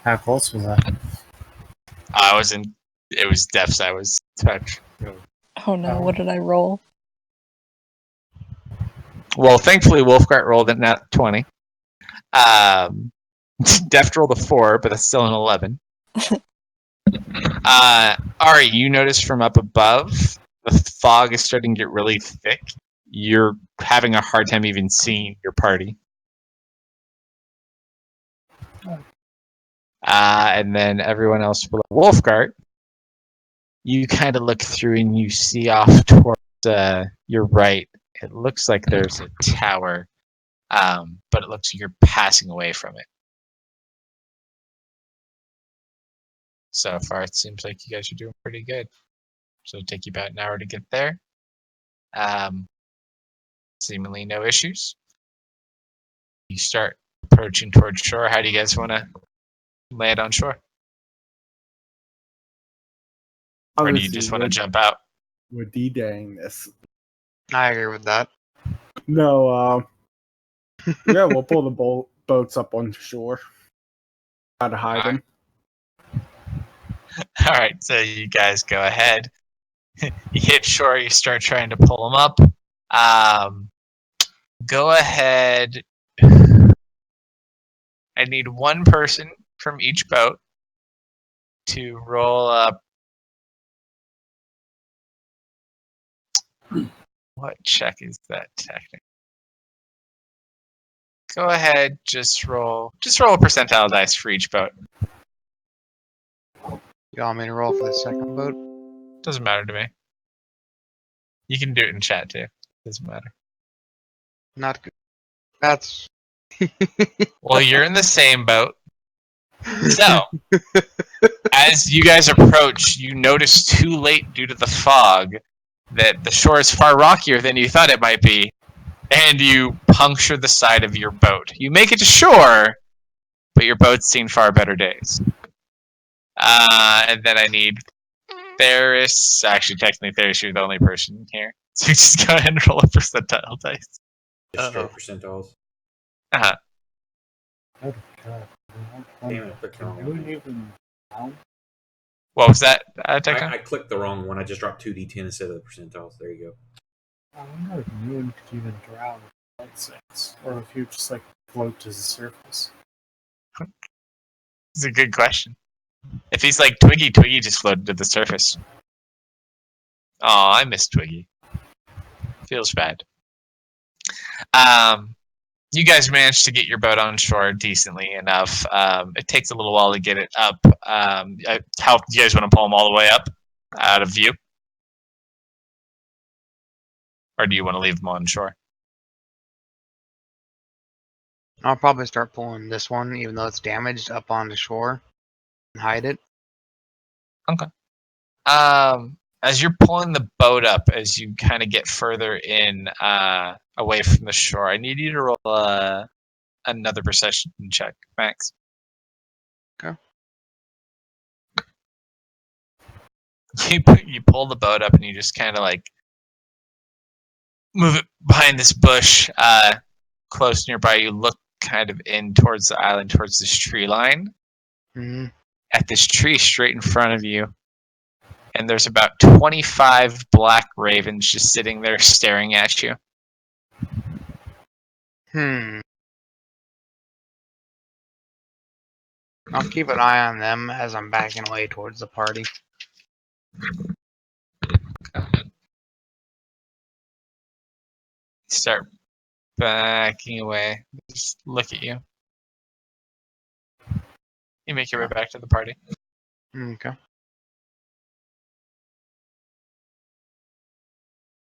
How close was that? I was in. It was Deft's. I was touch. Oh no, what did I roll? Well, thankfully, Wolfgart rolled a nat 20. Deft rolled a 4, but that's still an 11. Ari, you notice from up above, the fog is starting to get really thick. You're having a hard time even seeing your party. And then everyone else below Wolfgart, you kind of look through and you see off towards your right. It looks like there's a tower, but it looks like you're passing away from it. So far, it seems like you guys are doing pretty good. So it'll take you about an hour to get there. Seemingly no issues. You start approaching towards shore. How do you guys want to land on shore? Or do you just want to jump out? We're D-Daying this. I agree with that. No, yeah, we'll pull the boats up on shore. Try to hide them. All right, so you guys go ahead. You hit shore. You start trying to pull them up. Go ahead. I need one person from each boat to roll up. What check is that technically? Go ahead, just roll a percentile dice for each boat. You want me to roll for the second boat? Doesn't matter to me. You can do it in chat too. Doesn't matter. Not good. That's... Well, you're in the same boat. So, as you guys approach, you notice too late due to the fog that the shore is far rockier than you thought it might be, and you puncture the side of your boat. You make it to shore, but your boat's seen far better days. And then I need Theris. Actually, technically, Theris, you're the only person here. So just go ahead and roll a percentile dice. Just straight percentiles. Uh-huh. Oh, God. Damn it, I clicked the wrong one. What was that, Tekton? I clicked the wrong one. I just dropped 2d10 instead of the percentiles. There you go. I wonder if Moon could even drown with sense, or if you just like float to the surface. It's a good question. If he's like Twiggy, Twiggy just floated to the surface. Oh, I miss Twiggy. Feels bad. You guys managed to get your boat on shore decently enough. It takes a little while to get it up. How do you guys want to pull them all the way up out of view? Or do you want to leave them on shore? I'll probably start pulling this one, even though it's damaged, up onto shore and hide it. Okay. As you're pulling the boat up, as you kind of get further in, away from the shore, I need you to roll another perception check, Max. Okay. You pull the boat up and you just kind of like move it behind this bush, close nearby. You look kind of in towards the island, towards this tree line. Mm-hmm. At this tree straight in front of you, and there's about 25 black ravens just sitting there staring at you. I'll keep an eye on them as I'm backing away towards the party. Start backing away. Just look at you. You make your way back to the party. Okay.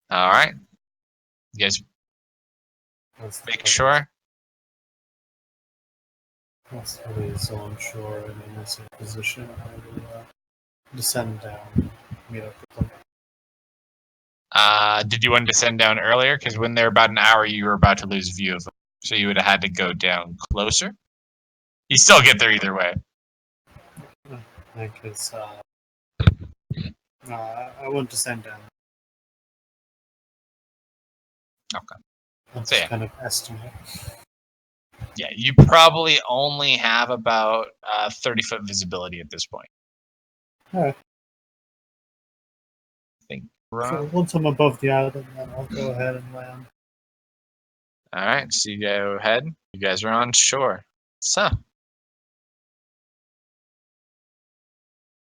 All right. You guys make sure. Once everybody is on shore and in the same position, I will descend down and meet up with them. Did you want to descend down earlier? Because when they're about an hour, you were about to lose view of them. So you would have had to go down closer. You still get there either way. Because I won't descend down. Okay. That's So, yeah. kind of estimate. Yeah, you probably only have about 30-foot visibility at this point. Alright. I think. So once I'm above the island, then I'll go ahead and land. All right, so you go ahead. You guys are on shore. So,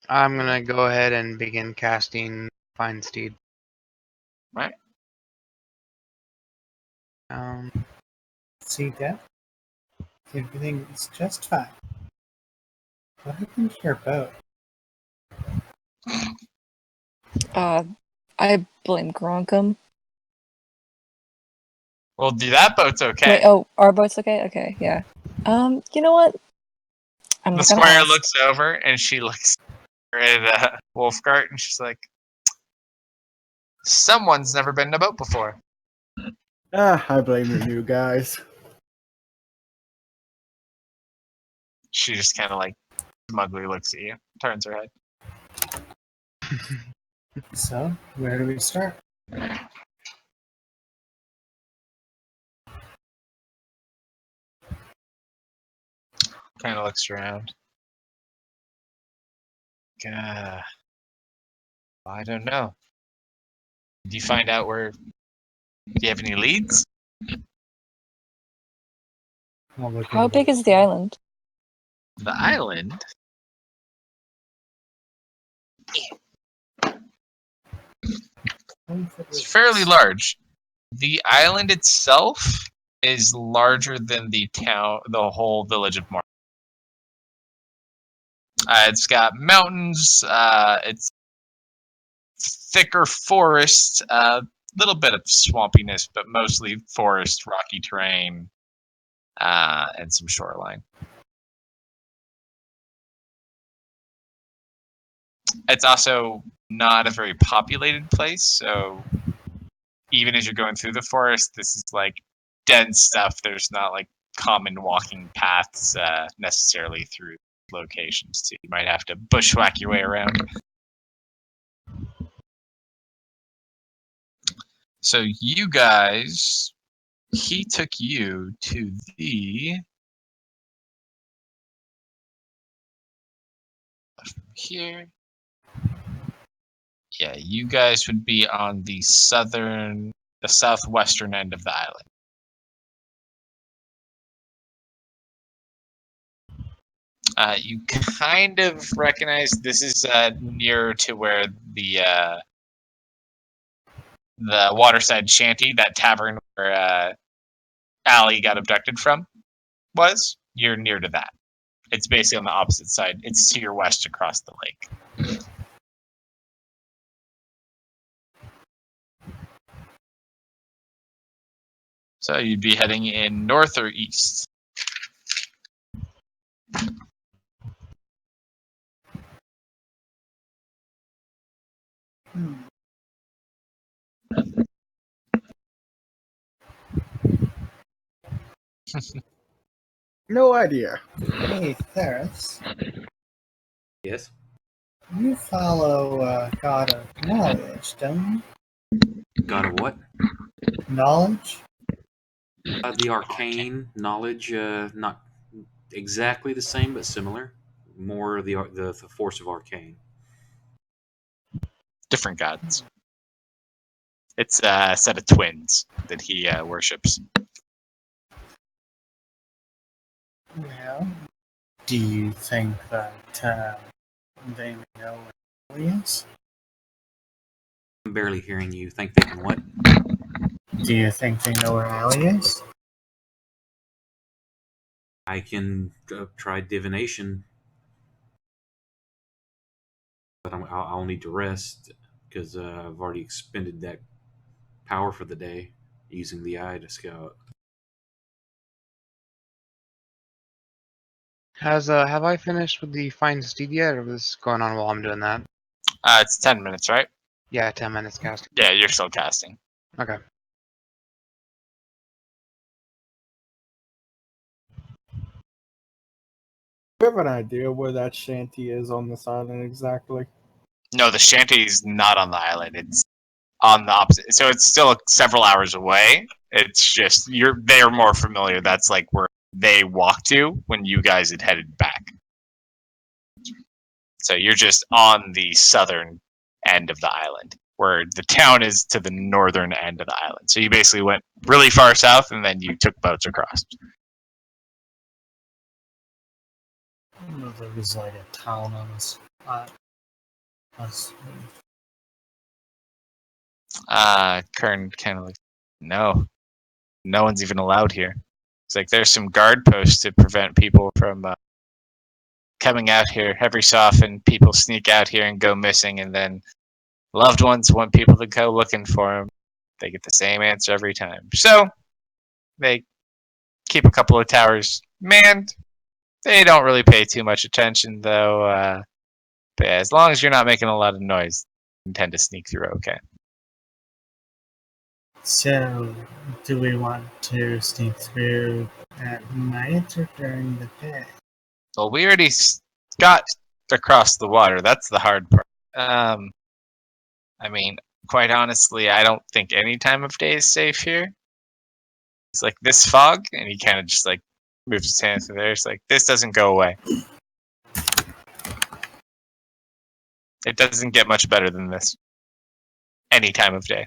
I'm gonna go ahead and begin casting Find Steed. Right. See that? Everything is just fine. What happened to your boat? I blame Gronkum. Well, that boat's okay. Wait, oh, our boat's okay? Okay, yeah. You know what? I'm The not gonna squire ask. looks over and she looks at Wolfgart and she's like, someone's never been in a boat before. I blame the new guys. She just kind of like smugly looks at you, turns her head. So, where do we start? Kind of looks around. I don't know. Did you find out where? Do you have any leads? How big is the island? The island? It's fairly large. The island itself is larger than the town, the whole village of Mar. It's got mountains. It's thicker forest. Little bit of swampiness, but mostly forest, rocky terrain, and some shoreline. It's also not a very populated place, so even as you're going through the forest, this is like dense stuff. There's not like common walking paths necessarily through locations, so you might have to bushwhack your way around. So you guys, he took you to the here. Yeah, you guys would be on the southwestern end of the island. You kind of recognize this is near to where the waterside shanty, that tavern where Allie got abducted from, was. You're near to that. It's basically on the opposite side. It's to your west across the lake. So you'd be heading in north or east? No idea. Hey, Theris. Yes. You follow God of Knowledge, don't God of what? you? Knowledge? The arcane knowledge, not exactly the same, but similar. More of the force of arcane. Different gods. It's a set of twins that he worships. Well, do you think that they may know where he is? I'm barely hearing you. Think they can what? Do you think they know where Allie is? I can try divination, but I'll need to rest because I've already expended that power for the day using the eye to scout. Have I finished with the Find Steed yet, or was this going on while I'm doing that? It's 10 minutes, right? Yeah, 10 minutes casting. Yeah, you're still casting. Okay. Do you have an idea where that shanty is on this island exactly? No, the shanty's not on the island. It's on the opposite. So it's still several hours away. It's just they're more familiar. That's like where they walked to when you guys had headed back. So you're just on the southern end of the island, where the town is to the northern end of the island. So you basically went really far south, and then you took boats across. I don't know if there was like a town on this Kern kind of like, no one's even allowed here. It's like there's some guard posts to prevent people from coming out here. Every so often, people sneak out here and go missing, and then loved ones want people to go looking for them. They get the same answer every time. So they keep a couple of towers manned. They don't really pay too much attention, though. But as long as you're not making a lot of noise, you tend to sneak through okay. So, do we want to sneak through at night or during the day? Well, we already got across the water. That's the hard part. I mean, quite honestly, I don't think any time of day is safe here. It's like this fog, and he kind of just like moves his hand through there. It's like, this doesn't go away. It doesn't get much better than this. Any time of day.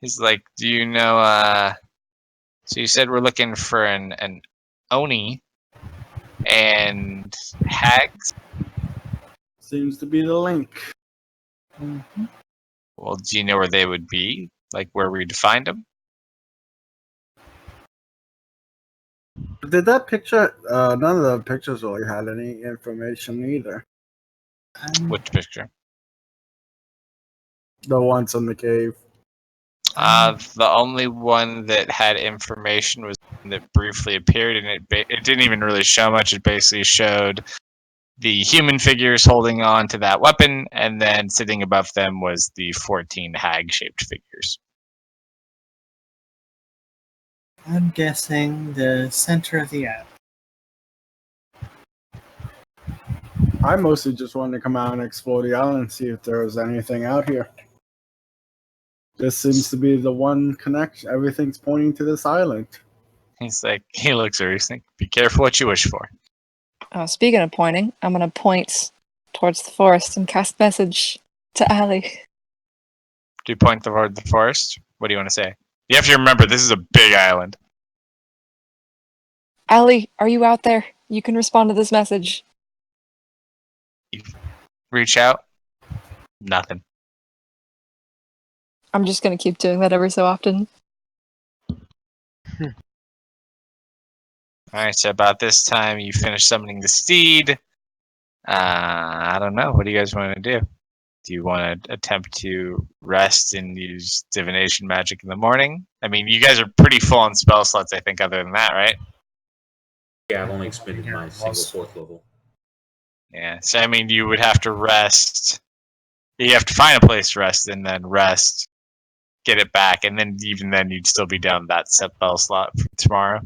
He's like, do you know, so you said we're looking for an Oni and hags? Seems to be the link. Mm-hmm. Well, do you know where they would be? Like where we'd find them? Did that picture? None of the pictures really had any information either. Which picture? The ones in the cave. The only one that had information was that briefly appeared, and it didn't even really show much. It basically showed the human figures holding on to that weapon, and then sitting above them was the 14 hag-shaped figures. I'm guessing the center of the app. I mostly just wanted to come out and explore the island and see if there was anything out here. This seems to be the one connection. Everything's pointing to this island. He's like, he looks at her, he's like, be careful what you wish for. Speaking of pointing, I'm gonna point towards the forest and cast message to Ali. Do you point toward the forest? What do you want to say? You have to remember, this is a big island. Ali, are you out there? You can respond to this message. You reach out. Nothing. I'm just gonna keep doing that every so often. Alright, so about this time you finish summoning the steed. I don't know. What do you guys want to do? Do you want to attempt to rest and use divination magic in the morning? I mean, you guys are pretty full on spell slots, I think, other than that, right? Yeah, I've only expended my single 4th level. Yeah, so I mean, you would have to rest. You have to find a place to rest and then rest, get it back, and then even then you'd still be down that spell slot for tomorrow.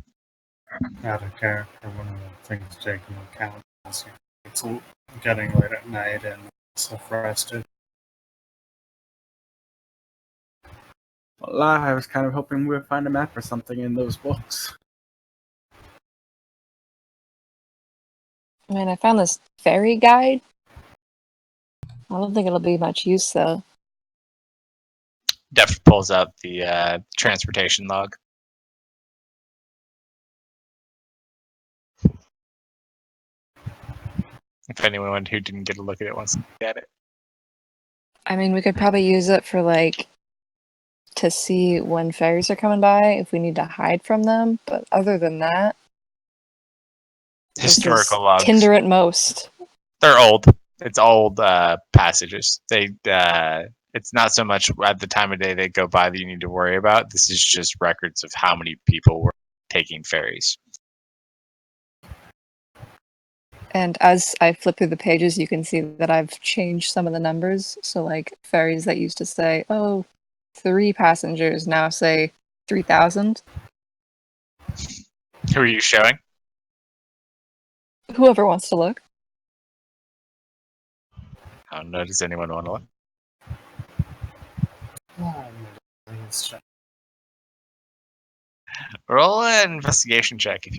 Out of character, one of the things to take into account is it's getting late at night and self-rested. Well, I was kind of hoping we would find a map or something in those books. I mean, I found this ferry guide. I don't think it'll be much use, though. Def pulls out the transportation log. If anyone who didn't get a look at it wants to look at it. I mean, we could probably use it for, like, to see when ferries are coming by, if we need to hide from them, but other than that... Historical logs. Tinder at most. They're old. It's old passages. It's not so much at the time of day they go by that you need to worry about. This is just records of how many people were taking ferries. And as I flip through the pages, you can see that I've changed some of the numbers. So, like, ferries that used to say, 3 passengers, now say 3,000. Who are you showing? Whoever wants to look. I don't know. Does anyone want to look? Roll an investigation check if you.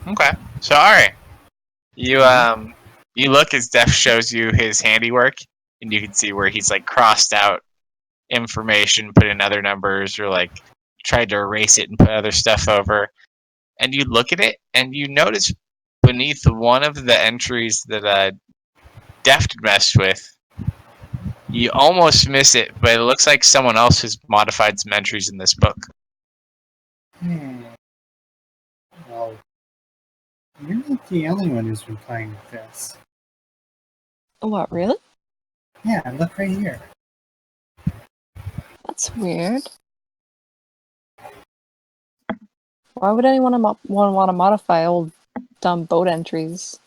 Okay. So, all right. You look as Def shows you his handiwork. and you can see where he's like crossed out information, put in other numbers, or like tried to erase it and put other stuff over. And you look at it, and you notice beneath one of the entries that Deft messed with, you almost miss it, but it looks like someone else has modified some entries in this book. Well, you're not the only one who's been playing with this. What, really? Yeah, look right here. That's weird. Why would anyone want to modify old dumb boat entries?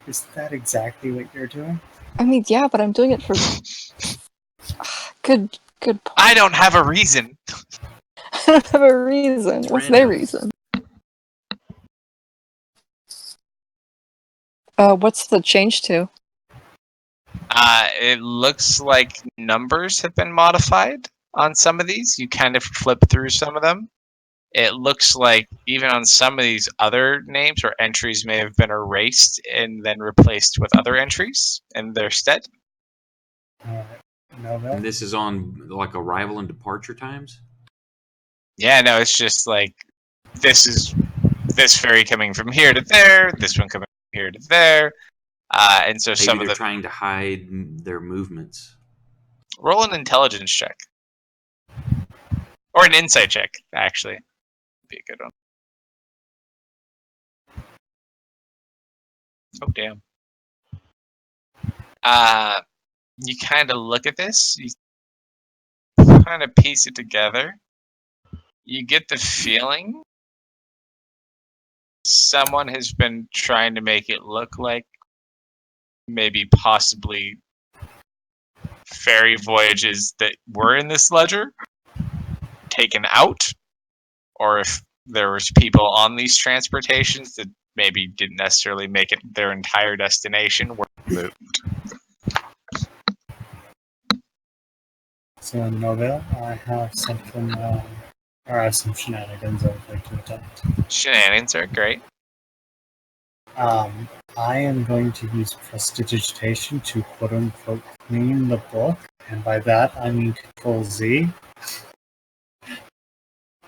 Is that exactly what you're doing? I mean, yeah, but I'm doing it for good point. I don't have a reason. I don't have a reason. What's their reason? What's the change to? It looks like numbers have been modified on some of these. You kind of flip through some of them. It looks like even on some of these other names or entries may have been erased and then replaced with other entries in their stead. And this is on like arrival and departure times? Yeah, no, it's just like this ferry coming from here to there, this one coming from here to there. And so Maybe some of they're them trying to hide their movements. roll an intelligence check. Or an insight check, actually. Be a good one. Oh, damn. You kind of look at this, you kind of piece it together. You get the feeling someone has been trying to make it look like maybe possibly ferry voyages that were in this ledger taken out, or if there was people on these transportations that maybe didn't necessarily make it their entire destination were moved. So in Novell, I have something, or I have some shenanigans I would like to attempt. Shenanigans are great. I am going to use prestidigitation to quote-unquote clean the book, and by that I mean Control-Z.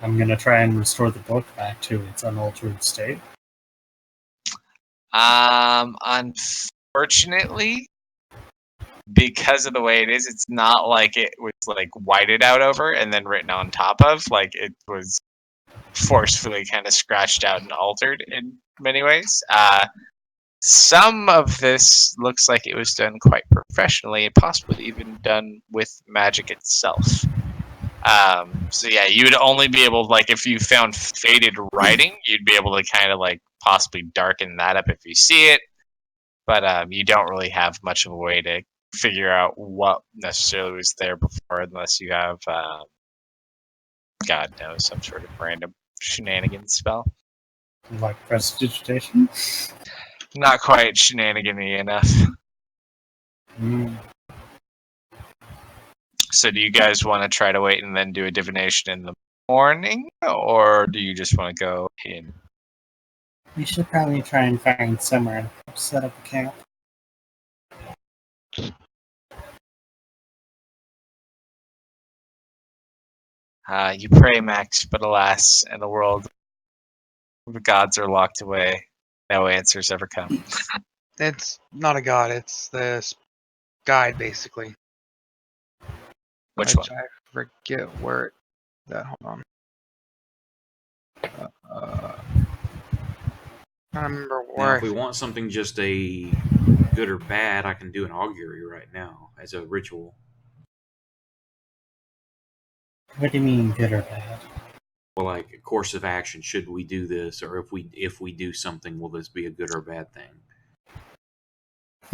I'm going to try and restore the book back to its unaltered state. Unfortunately, because of the way it is, it's not like it was like whited out over and then written on top of. Like it was forcefully kind of scratched out and altered in many ways. Some of this looks like it was done quite professionally and possibly even done with magic itself. So yeah, you would only be able, like, if you found faded writing, you'd be able to kind of like possibly darken that up if you see it. But you don't really have much of a way to figure out what necessarily was there before, unless you have, God knows, some sort of random shenanigans spell. Like prestidigitation? Not quite shenanigan-y enough. So do you guys want to try to wait and then do a divination in the morning? Or do you just want to go in? We should probably try and find somewhere to set up a camp. You pray, Max, but alas, in a world where the gods are locked away, no answers ever come. It's not a god, it's this guide, basically. Which one? I forget where it... hold on. I don't remember Now, where... if we want something just a good or bad, I can do an augury right now as a ritual. What do you mean, good or bad? Well, like a course of action, should we do this, or if we do something, will this be a good or bad thing?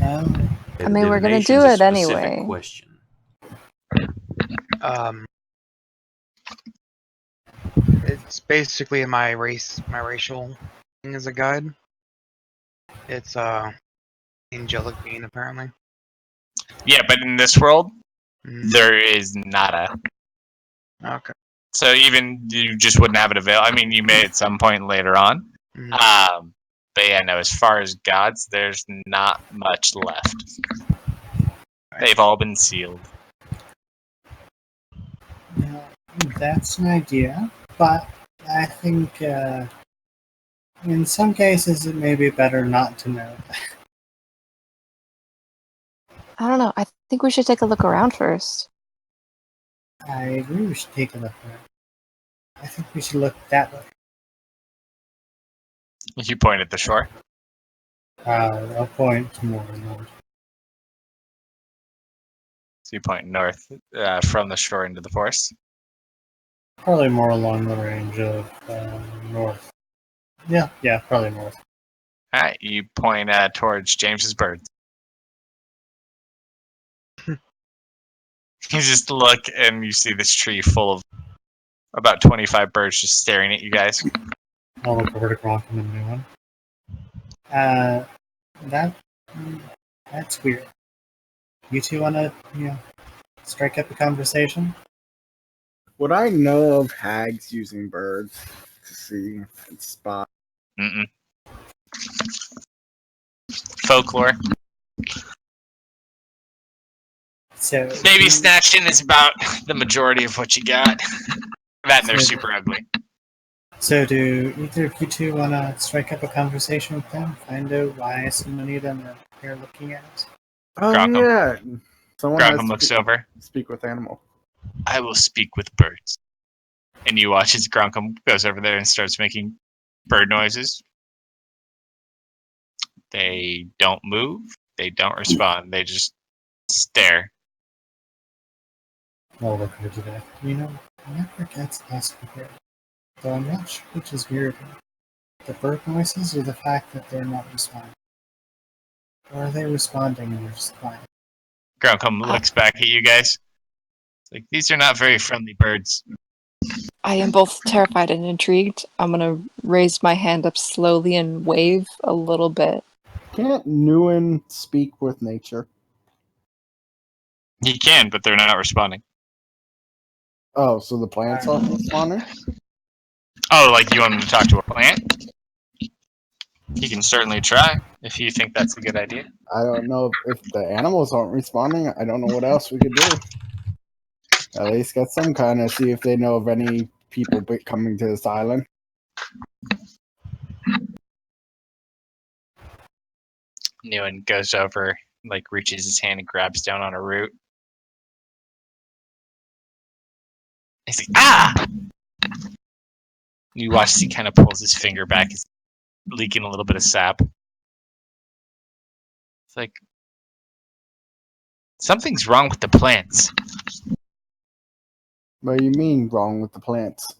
I mean, we're gonna do it anyway. Question. It's basically my racial thing as a guide. It's angelic being, apparently. Yeah, but in this world, there is nada. Okay. So even you just wouldn't have it available. I mean, you may at some point later on. But yeah, no, as far as gods, there's not much left. They've all been sealed. Now, that's an idea, but I think in some cases it may be better not to know. I don't know. I think we should take a look around first. I agree we should take a look at it. I think we should look that way. You point at the shore. I'll point more north. So you point north from the shore into the forest. Probably more along the range of north. Yeah, probably north. All right, you point towards James's birds. You just look and you see this tree full of about 25 birds just staring at you guys. I'll look over to Gronk and the new one. That's weird. You two wanna, strike up a conversation? Would I know of hags using birds to see and spot? Mm-mm. Folklore. So Baby snatching is about the majority of what you got. That and they're super ugly. So do either of you two want to strike up a conversation with them? Find out why so many of them are here looking at us? Oh Grockham. yeah, someone has Grockham to looks over. speak with animal. I will speak with birds. And you watch as Grockham goes over there and starts making bird noises. They don't move. They don't respond. They just stare. I'll look over that. Never gets less prepared. Though I'm not sure which is weirder. The bird noises or the fact that they're not responding? Or are they responding and they're just quiet? Grockham looks back at you guys. It's like, these are not very friendly birds. I am both terrified and intrigued. I'm gonna raise my hand up slowly and wave a little bit. Can't Nguyen speak with nature? He can, but they're not responding. Oh, so the plants aren't responding? Oh, like you want him to talk to a plant? He can certainly try, if you think that's a good idea. I don't know if the animals aren't responding. I don't know what else we could do. At least get some kind of see if they know of any people coming to this island. Nguyen goes over, like reaches his hand and grabs down on a root. He's like, ah! You watch as he kind of pulls his finger back, he's leaking a little bit of sap. It's like, something's wrong with the plants. What do you mean wrong with the plants?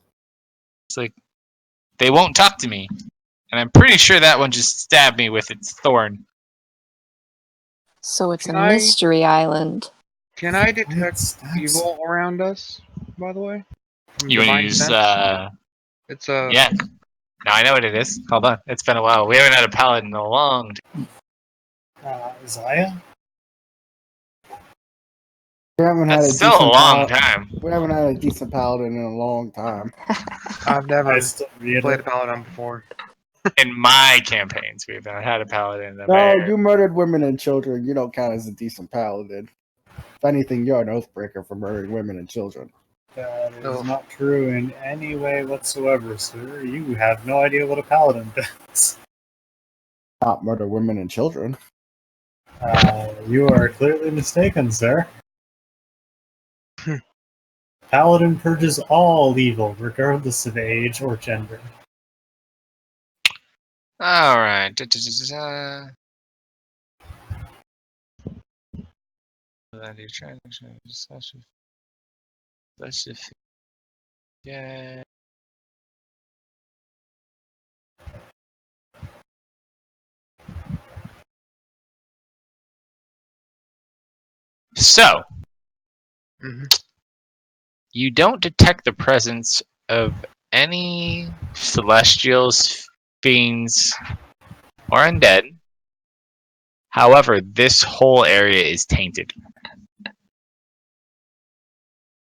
It's like, they won't talk to me. And I'm pretty sure that one just stabbed me with its thorn. So it's Can a I- mystery island. Can I detect That's- evil around us, by the way? From You want to divine use, sense? It's a... yeah. No, I know what it is. Hold on. It's been a while. We haven't had a paladin in a long time. Isaiah? We haven't had That's a still a decent long time. We haven't had a decent paladin in a long time. I've never I still read played it. a paladin before. In my campaigns, we've not had a paladin in a No, very... you murdered women and children. You don't count as a decent paladin. If anything, you're an oathbreaker for murdering women and children. That is Oh. not true in any way whatsoever, sir. You have no idea what a paladin does. Not murder women and children. You are clearly mistaken, sir. Paladin purges all evil, regardless of age or gender. Alright. Yeah. So, you don't detect the presence of any celestials, fiends, or undead. However, this whole area is tainted.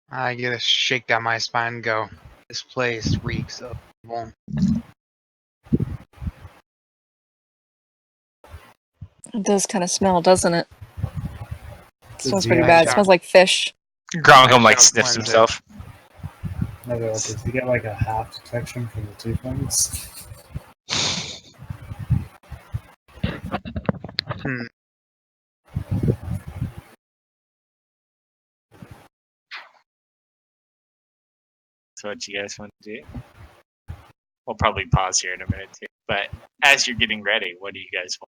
I get a shake down my spine and go, this place reeks of evil. It does kind of smell, doesn't it? smells pretty bad. It smells like fish. Gronkum like sniffs himself. Does he get like a half detection from the two things? So what you guys want to do? We'll probably pause here in a minute too. But as you're getting ready, what do you guys want?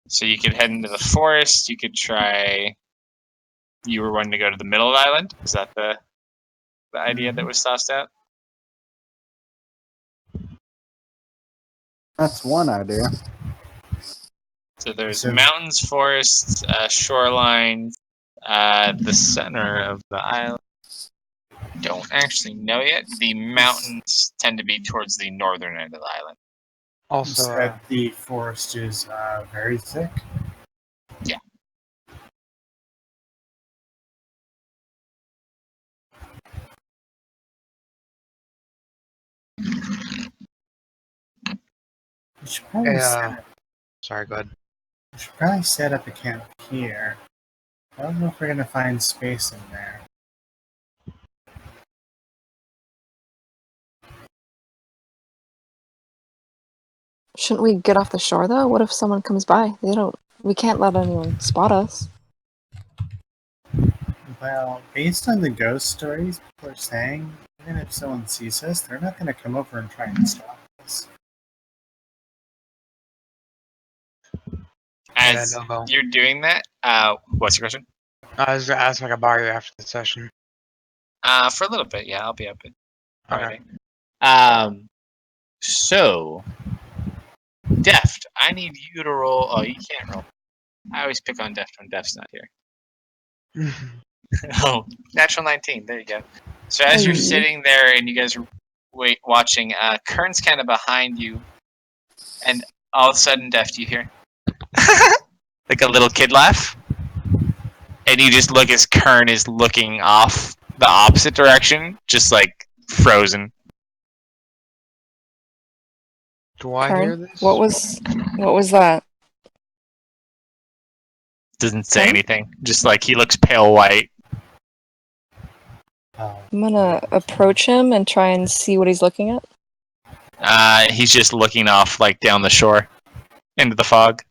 So you could head into the forest. You could try. You were wanting to go to the middle of the island. Is that the idea that was tossed out? That's one idea. So there's mountains, forests, shoreline, the center of the island. Don't actually know yet. The mountains tend to be towards the northern end of the island. Also, the forest is very thick. Yeah. We should probably sorry, go ahead. We should probably set up a camp here. I don't know if we're gonna find space in there. Shouldn't we get off the shore though? What if someone comes by? We can't let anyone spot us. Well, based on the ghost stories people are saying, even if someone sees us, they're not gonna come over and try and stop us. As you're doing that, what's your question? I was gonna ask if I could borrow you after the session. For a little bit, yeah, I'll be open. Okay. So, Deft, I need you to roll. Oh, you can't roll. I always pick on Deft when Deft's not here. Oh, natural 19. There you go. So as you're sitting there and you guys are watching, Kern's kind of behind you, and all of a sudden, Deft, you hear like a little kid laugh, and you just look as Kern is looking off the opposite direction, just like frozen. Do I Kern, hear this? What was that? Doesn't say anything. Just like he looks pale white. I'm gonna approach him and try and see what he's looking at. He's just looking off, like down the shore, into the fog.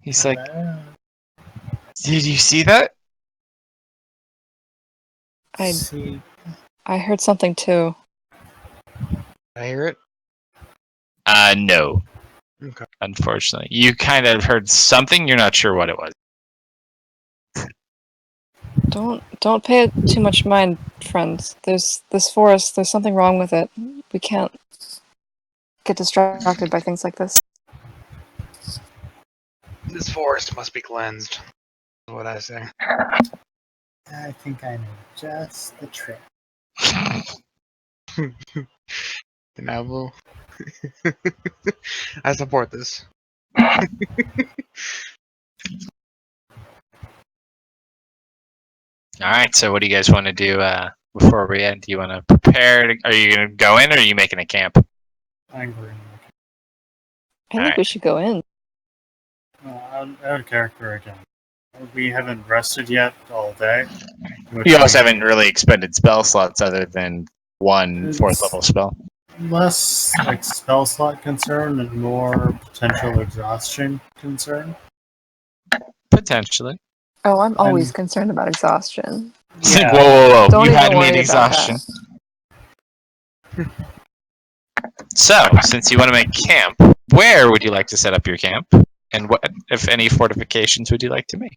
He's like, "Did you see that?" I heard something too. I hear it. No. Okay. Unfortunately, you kind of heard something. You're not sure what it was. Don't pay it too much mind, friends. There's this forest. There's something wrong with it. We can't get distracted by things like this. This forest must be cleansed. Is what I say. I think I know just the trick. And I will. I support this. All right. So, what do you guys want to do before we end? Do you want to prepare? Are you going to go in, or are you making a camp? I'm going. I think we should go in. Out of character again. We haven't rested yet all day. You also haven't really expended spell slots other than one 4th level spell. Less like spell slot concern and more potential exhaustion concern. Potentially. Oh, I'm always concerned about exhaustion. Yeah. Whoa. Don't you even had me at worry about exhaustion. So, since you want to make camp, where would you like to set up your camp? And what, if any, fortifications would you like to make?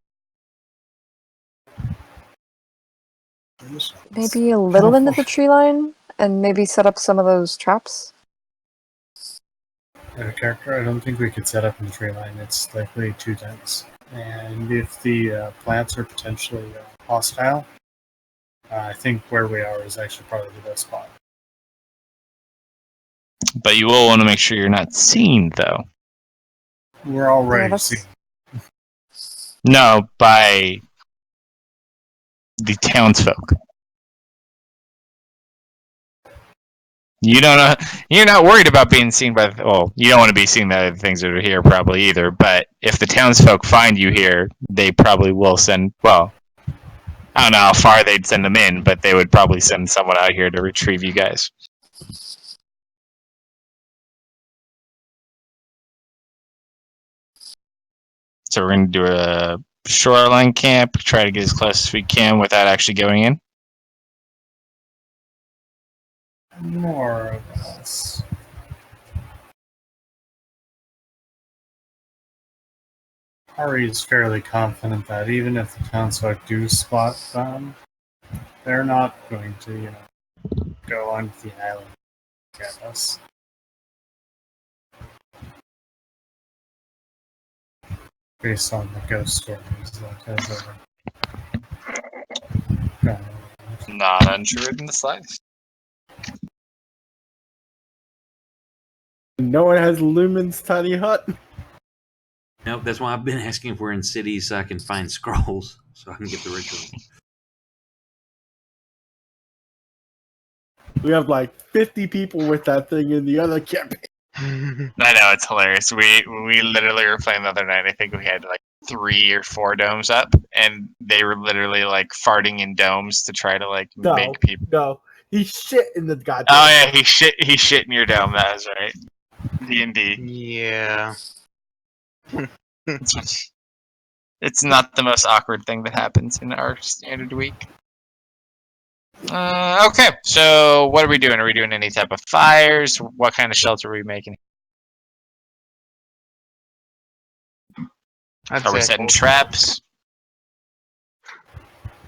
Maybe a little into the tree line, and maybe set up some of those traps. Out of character, I don't think we could set up in the tree line. It's likely too dense. And if the plants are potentially hostile, I think where we are is actually probably the best spot. But you will want to make sure you're not seen, though. We're already seen. No, by the townsfolk. You don't know. You're not worried about being seen by. Well, you don't want to be seen by the things that are here, probably either. But if the townsfolk find you here, they probably will send. Well, I don't know how far they'd send them in, but they would probably send someone out here to retrieve you guys. So we're gonna do a shoreline camp. Try to get as close as we can without actually going in. More or less. Ari is fairly confident that even if the townsfolk do spot them, they're not going to, go onto the island and get us. Based on the ghost stories that has gone around. Not untrue in the slightest. No one has Lumen's tiny hut. Nope, that's why I've been asking if we're in cities so I can find scrolls so I can get the ritual. We have like 50 people with that thing in the other campaign. I know, it's hilarious. We literally were playing the other night. I think we had like 3 or 4 domes up, and they were literally like farting in domes to try to like make people. No, he shit in the goddamn. Oh yeah, he shit in your dome. That is right. D&D. Yeah. It's not the most awkward thing that happens in our standard week. Okay, so what are we doing? Are we doing any type of fires? What kind of shelter are we making? Are we setting traps?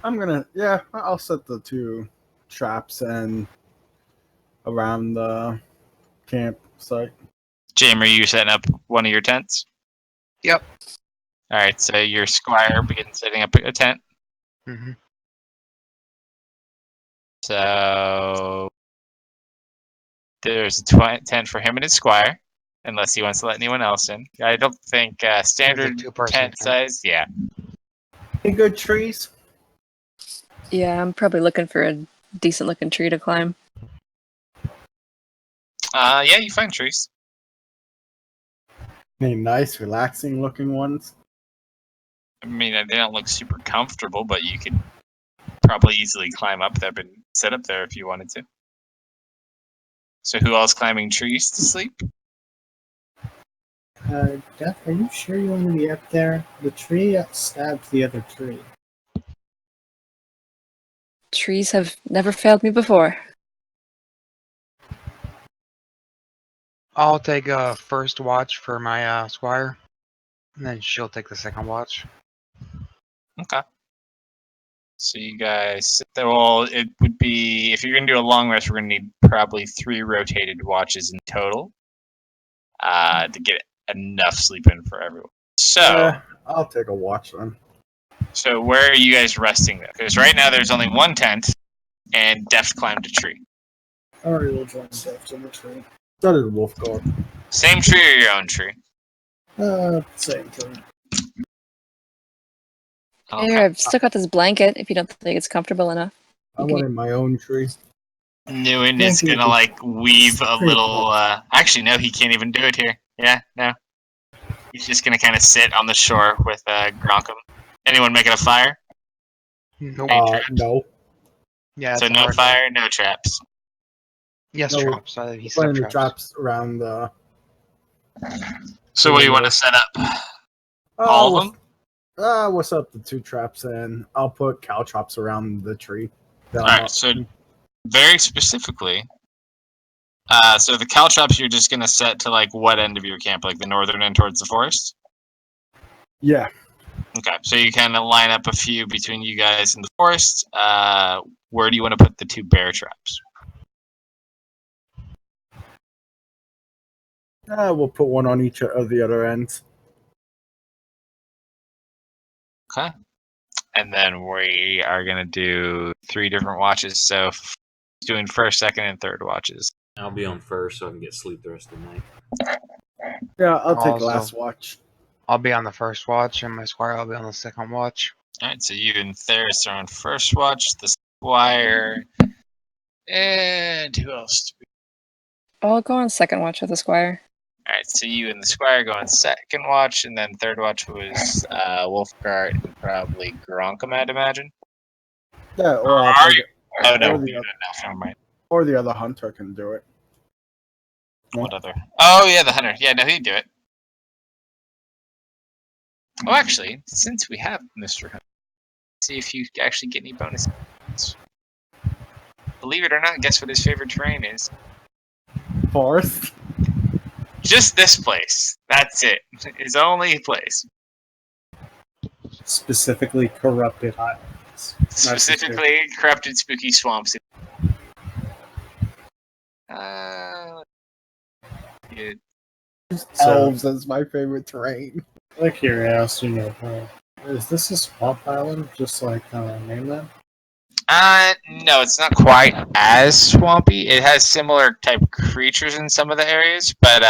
I'll set the 2 traps and around the campsite. James, are you setting up one of your tents? Yep. Alright, so your squire begins setting up a tent. Mm-hmm. So there's a tent for him and his squire, unless he wants to let anyone else in. I don't think standard tent size. Yeah. Any good trees? Yeah, I'm probably looking for a decent looking tree to climb. Yeah, you find trees. Any nice, relaxing looking ones? I mean, they don't look super comfortable, but you could probably easily climb up them and sit up there if you wanted to. So who else climbing trees to sleep? Death, are you sure you want to be up there? The tree stabbed the other tree. Trees have never failed me before. I'll take a first watch for my squire, and then she'll take the second watch. Okay. So you guys sit there. Well, it would be, if you're going to do a long rest, we're going to need probably 3 rotated watches in total to get enough sleep in for everyone. So I'll take a watch then. So where are you guys resting though? Because right now there's only 1 tent, and Def climbed a tree. Ari will join Death in the tree. So did Wolfguard. Same tree or your own tree? Same tree. Okay. Here, I've still got this blanket if you don't think it's comfortable enough. I wanted my own tree. Newin is gonna like weave a little. Actually, no, he can't even do it here. Yeah, no. He's just gonna kind of sit on the shore with Gronkum. Anyone making a fire? Nope. No. Yeah. So no fire, no traps. Yes, No, traps. He set Putting the traps. traps around the. So what do you want to set up? All of them? We'll set up the 2 traps and I'll put caltrops around the tree. Alright, so very specifically, so the caltrops you're just gonna set to like what end of your camp? Like the northern end towards the forest? Yeah. Okay, so you kind of line up a few between you guys and the forest. Where do you want to put the 2 bear traps? We'll put one on each of the other ends. Okay. And then we are going to do 3 different watches. So doing first, second, and third watches. I'll be on first so I can get sleep the rest of the night. Yeah, I'll take Also- last watch. I'll be on the first watch, and my squire will be on the second watch. All right, so you and Theris are on first watch, the squire, and who else? I'll go on second watch with the squire. All right, so you and the squire go on second watch, and then third watch was Wolfgart and probably Gronkum, I'd imagine. Yeah, or I'll Are take you? it. Oh no, Or the, no, never mind. or the other hunter can do it. What other? Oh yeah, the hunter. Yeah, no, he'd do it. Oh, actually, since we have Mr. Hunter, see if you actually get any bonuses. Believe it or not, guess what his favorite terrain is? Forest. Just this place. That's it. His only place. Specifically corrupted islands. Specifically, corrupted, spooky swamps. It, Elves is my favorite terrain. Like curiosity, is this a swamp island, just like mainland? no, it's not quite as swampy. It has similar type creatures in some of the areas, but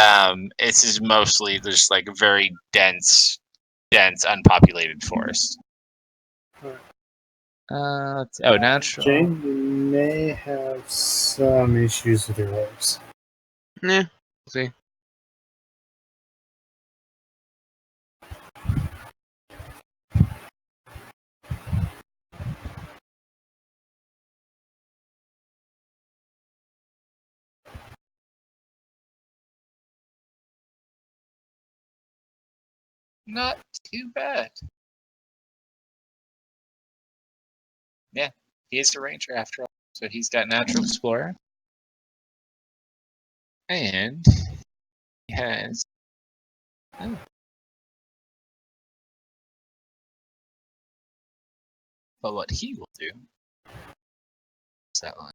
it's is mostly just like a very dense, unpopulated forest. Natural. Jane, you may have some issues with your wolves. Yeah, we'll see. Not too bad. Yeah, he is a ranger after all, so he's got natural explorer, and he has. Oh. But what he will do is that line.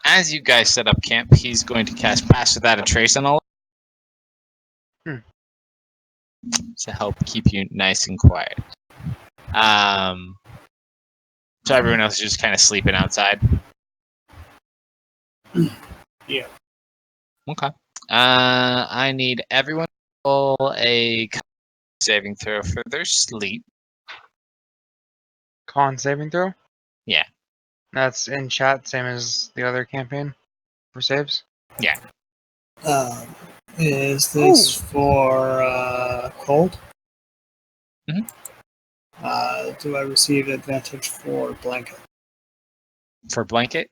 As you guys set up camp, he's going to cast Pass Without a Trace on all to help keep you nice and quiet. So everyone else is just kind of sleeping outside. Yeah. Okay. I need everyone to roll a saving throw for their sleep. Con saving throw? Yeah. That's in chat, same as the other campaign for saves? Yeah. Is this for cold? Mhm. Do I receive advantage for blanket? For blanket?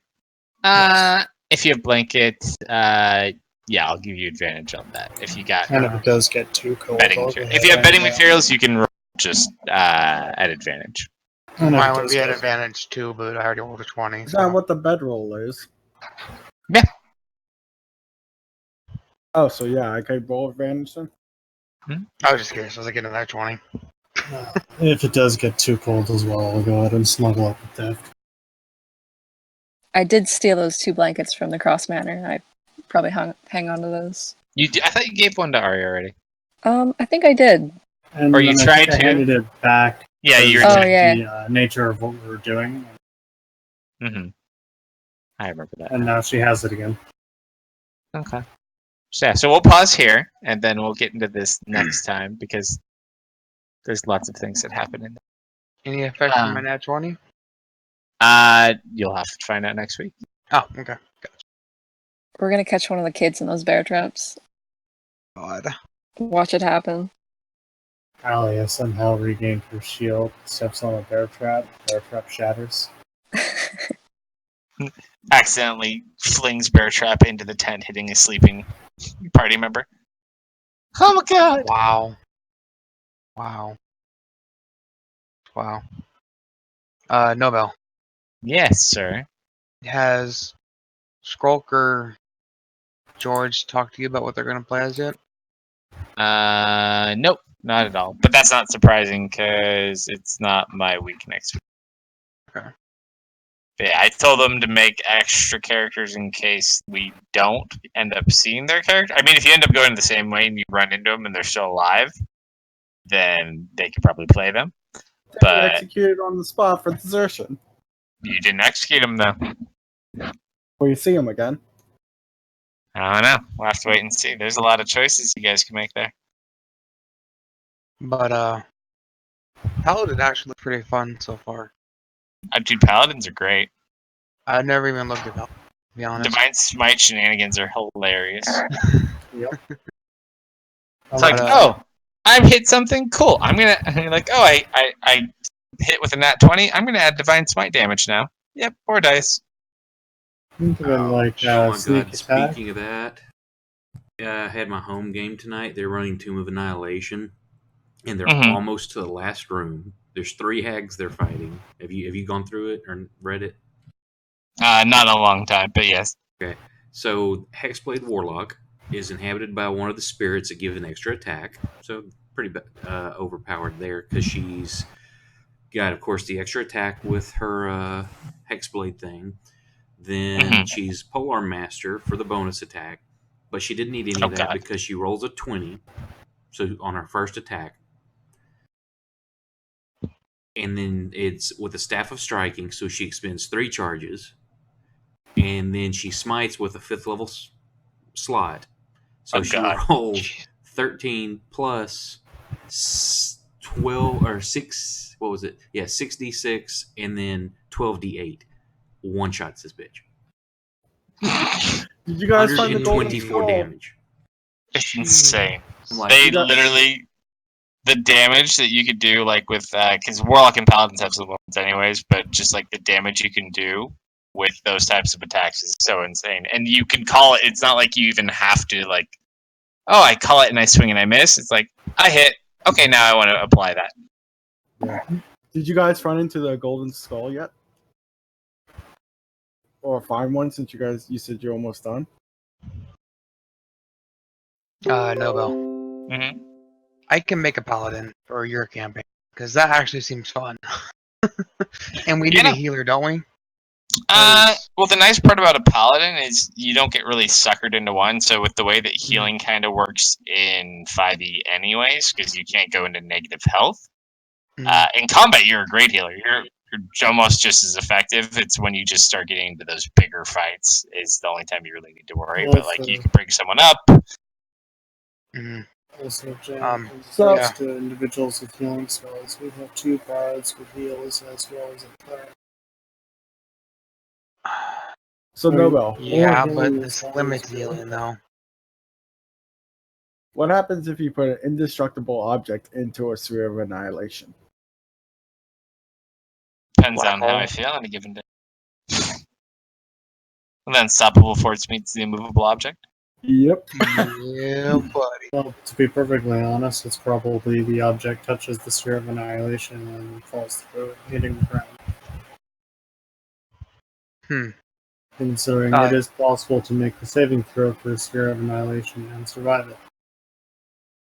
Yes. If you have blanket, yeah, I'll give you advantage on that. If you got And if it does get too cold, bedding materials. If you have bedding materials, you can roll just at advantage. Mine would be at advantage too, but I already rolled a 20. Is that what the bedroll is? Yeah. Oh, so yeah, I could roll advantage then? I was just curious. I was like, getting that 20. If it does get too cold as well, I'll go ahead and snuggle up with Dev. I did steal those 2 blankets from the Cross Manor. I probably hang on to those. I thought you gave one to Ari already. I think I did. And Or you then tried I to? handed it back. Yeah, you were Oh, trying. yeah. The nature of what we were doing, Mm-hmm. I remember that. and now she has it again. Okay. So yeah, so we'll pause here, and then we'll get into this next time, because there's lots of things that happen in Any effect from my nat 20? You'll have to find out next week. Oh, okay. We're gonna catch one of the kids in those bear traps. God. Watch it happen. Alia somehow regained her shield, steps on a bear trap shatters. Accidentally flings Bear Trap into the tent, hitting a sleeping party member. Oh my god! Wow. Wow. Wow. Nobel. Yes, sir. Has Skrulk George talked to you about what they're going to play as yet? Nope, not at all. But that's not surprising, because it's not my week next week. Okay. Yeah, I told them to make extra characters in case we don't end up seeing their character. I mean, if you end up going the same way and you run into them and they're still alive, then they could probably play them. But Executed on the spot for desertion. you didn't execute them, though. Will you see him again? I don't know. We'll have to wait and see. There's a lot of choices you guys can make there. But, Paladin actually looked pretty fun so far. Dude, paladins are great. I never even looked it up, to be honest. Divine Smite shenanigans are hilarious. Yep. It's like, oh, I've hit something cool. I'm gonna like, oh, I hit with a nat 20. I'm gonna add Divine Smite damage now. Yep, 4 dice. Think of it like Oh my sneak god! attack. Speaking of that, I had my home game tonight. They're running Tomb of Annihilation, and they're almost to the last room. There's 3 hags they're fighting. Have you gone through it or read it? Not a long time, but yes. Okay. So Hexblade Warlock is inhabited by one of the spirits that give an extra attack. So pretty overpowered there because she's got, of course, the extra attack with her Hexblade thing. Then she's Polearm Master for the bonus attack, but she didn't need any of that because she rolls a 20. So on her first attack. And then it's with a Staff of Striking, so she expends 3 charges. And then she smites with a 5th level slot. So she rolls 13 plus 12 or 6. What was it? Yeah, 6d6 and then 12d8. One shots this bitch. Did you guys find the golden 124 skull? damage. It's insane. Like, They literally, the damage that you could do, like with, because Warlock and Paladins have some weapons anyways, but just like the damage you can do with those types of attacks is so insane. And you can call it, it's not like you even have to, like, oh, I call it and I swing and I miss. It's like, I hit. Okay, now I want to apply that. Yeah. Did you guys run into the golden skull yet? Or find one since you said you're almost done? No, Bill. Mm-hmm. I can make a paladin for your campaign because that actually seems fun. And we need a healer, don't we? Well, the nice part about a paladin is you don't get really suckered into one. So with the way that healing kind of works in 5e anyways, because you can't go into negative health. In combat, you're a great healer. You're almost just as effective. It's when you just start getting into those bigger fights is the only time you really need to worry. But like you can bring someone up. Also, So to individuals with healing spells, we have 2 bards with heals as well as a cleric. So Nobel. Yeah, but this limits healing though. What happens if you put an indestructible object into a sphere of annihilation? Depends on how I feel on a given day. The unstoppable force meets the immovable object. Yep. Yeah, buddy. Well, to be perfectly honest, it's probably the object touches the sphere of annihilation and falls through it, hitting the ground. Considering it is possible to make the saving throw for a sphere of annihilation and survive it.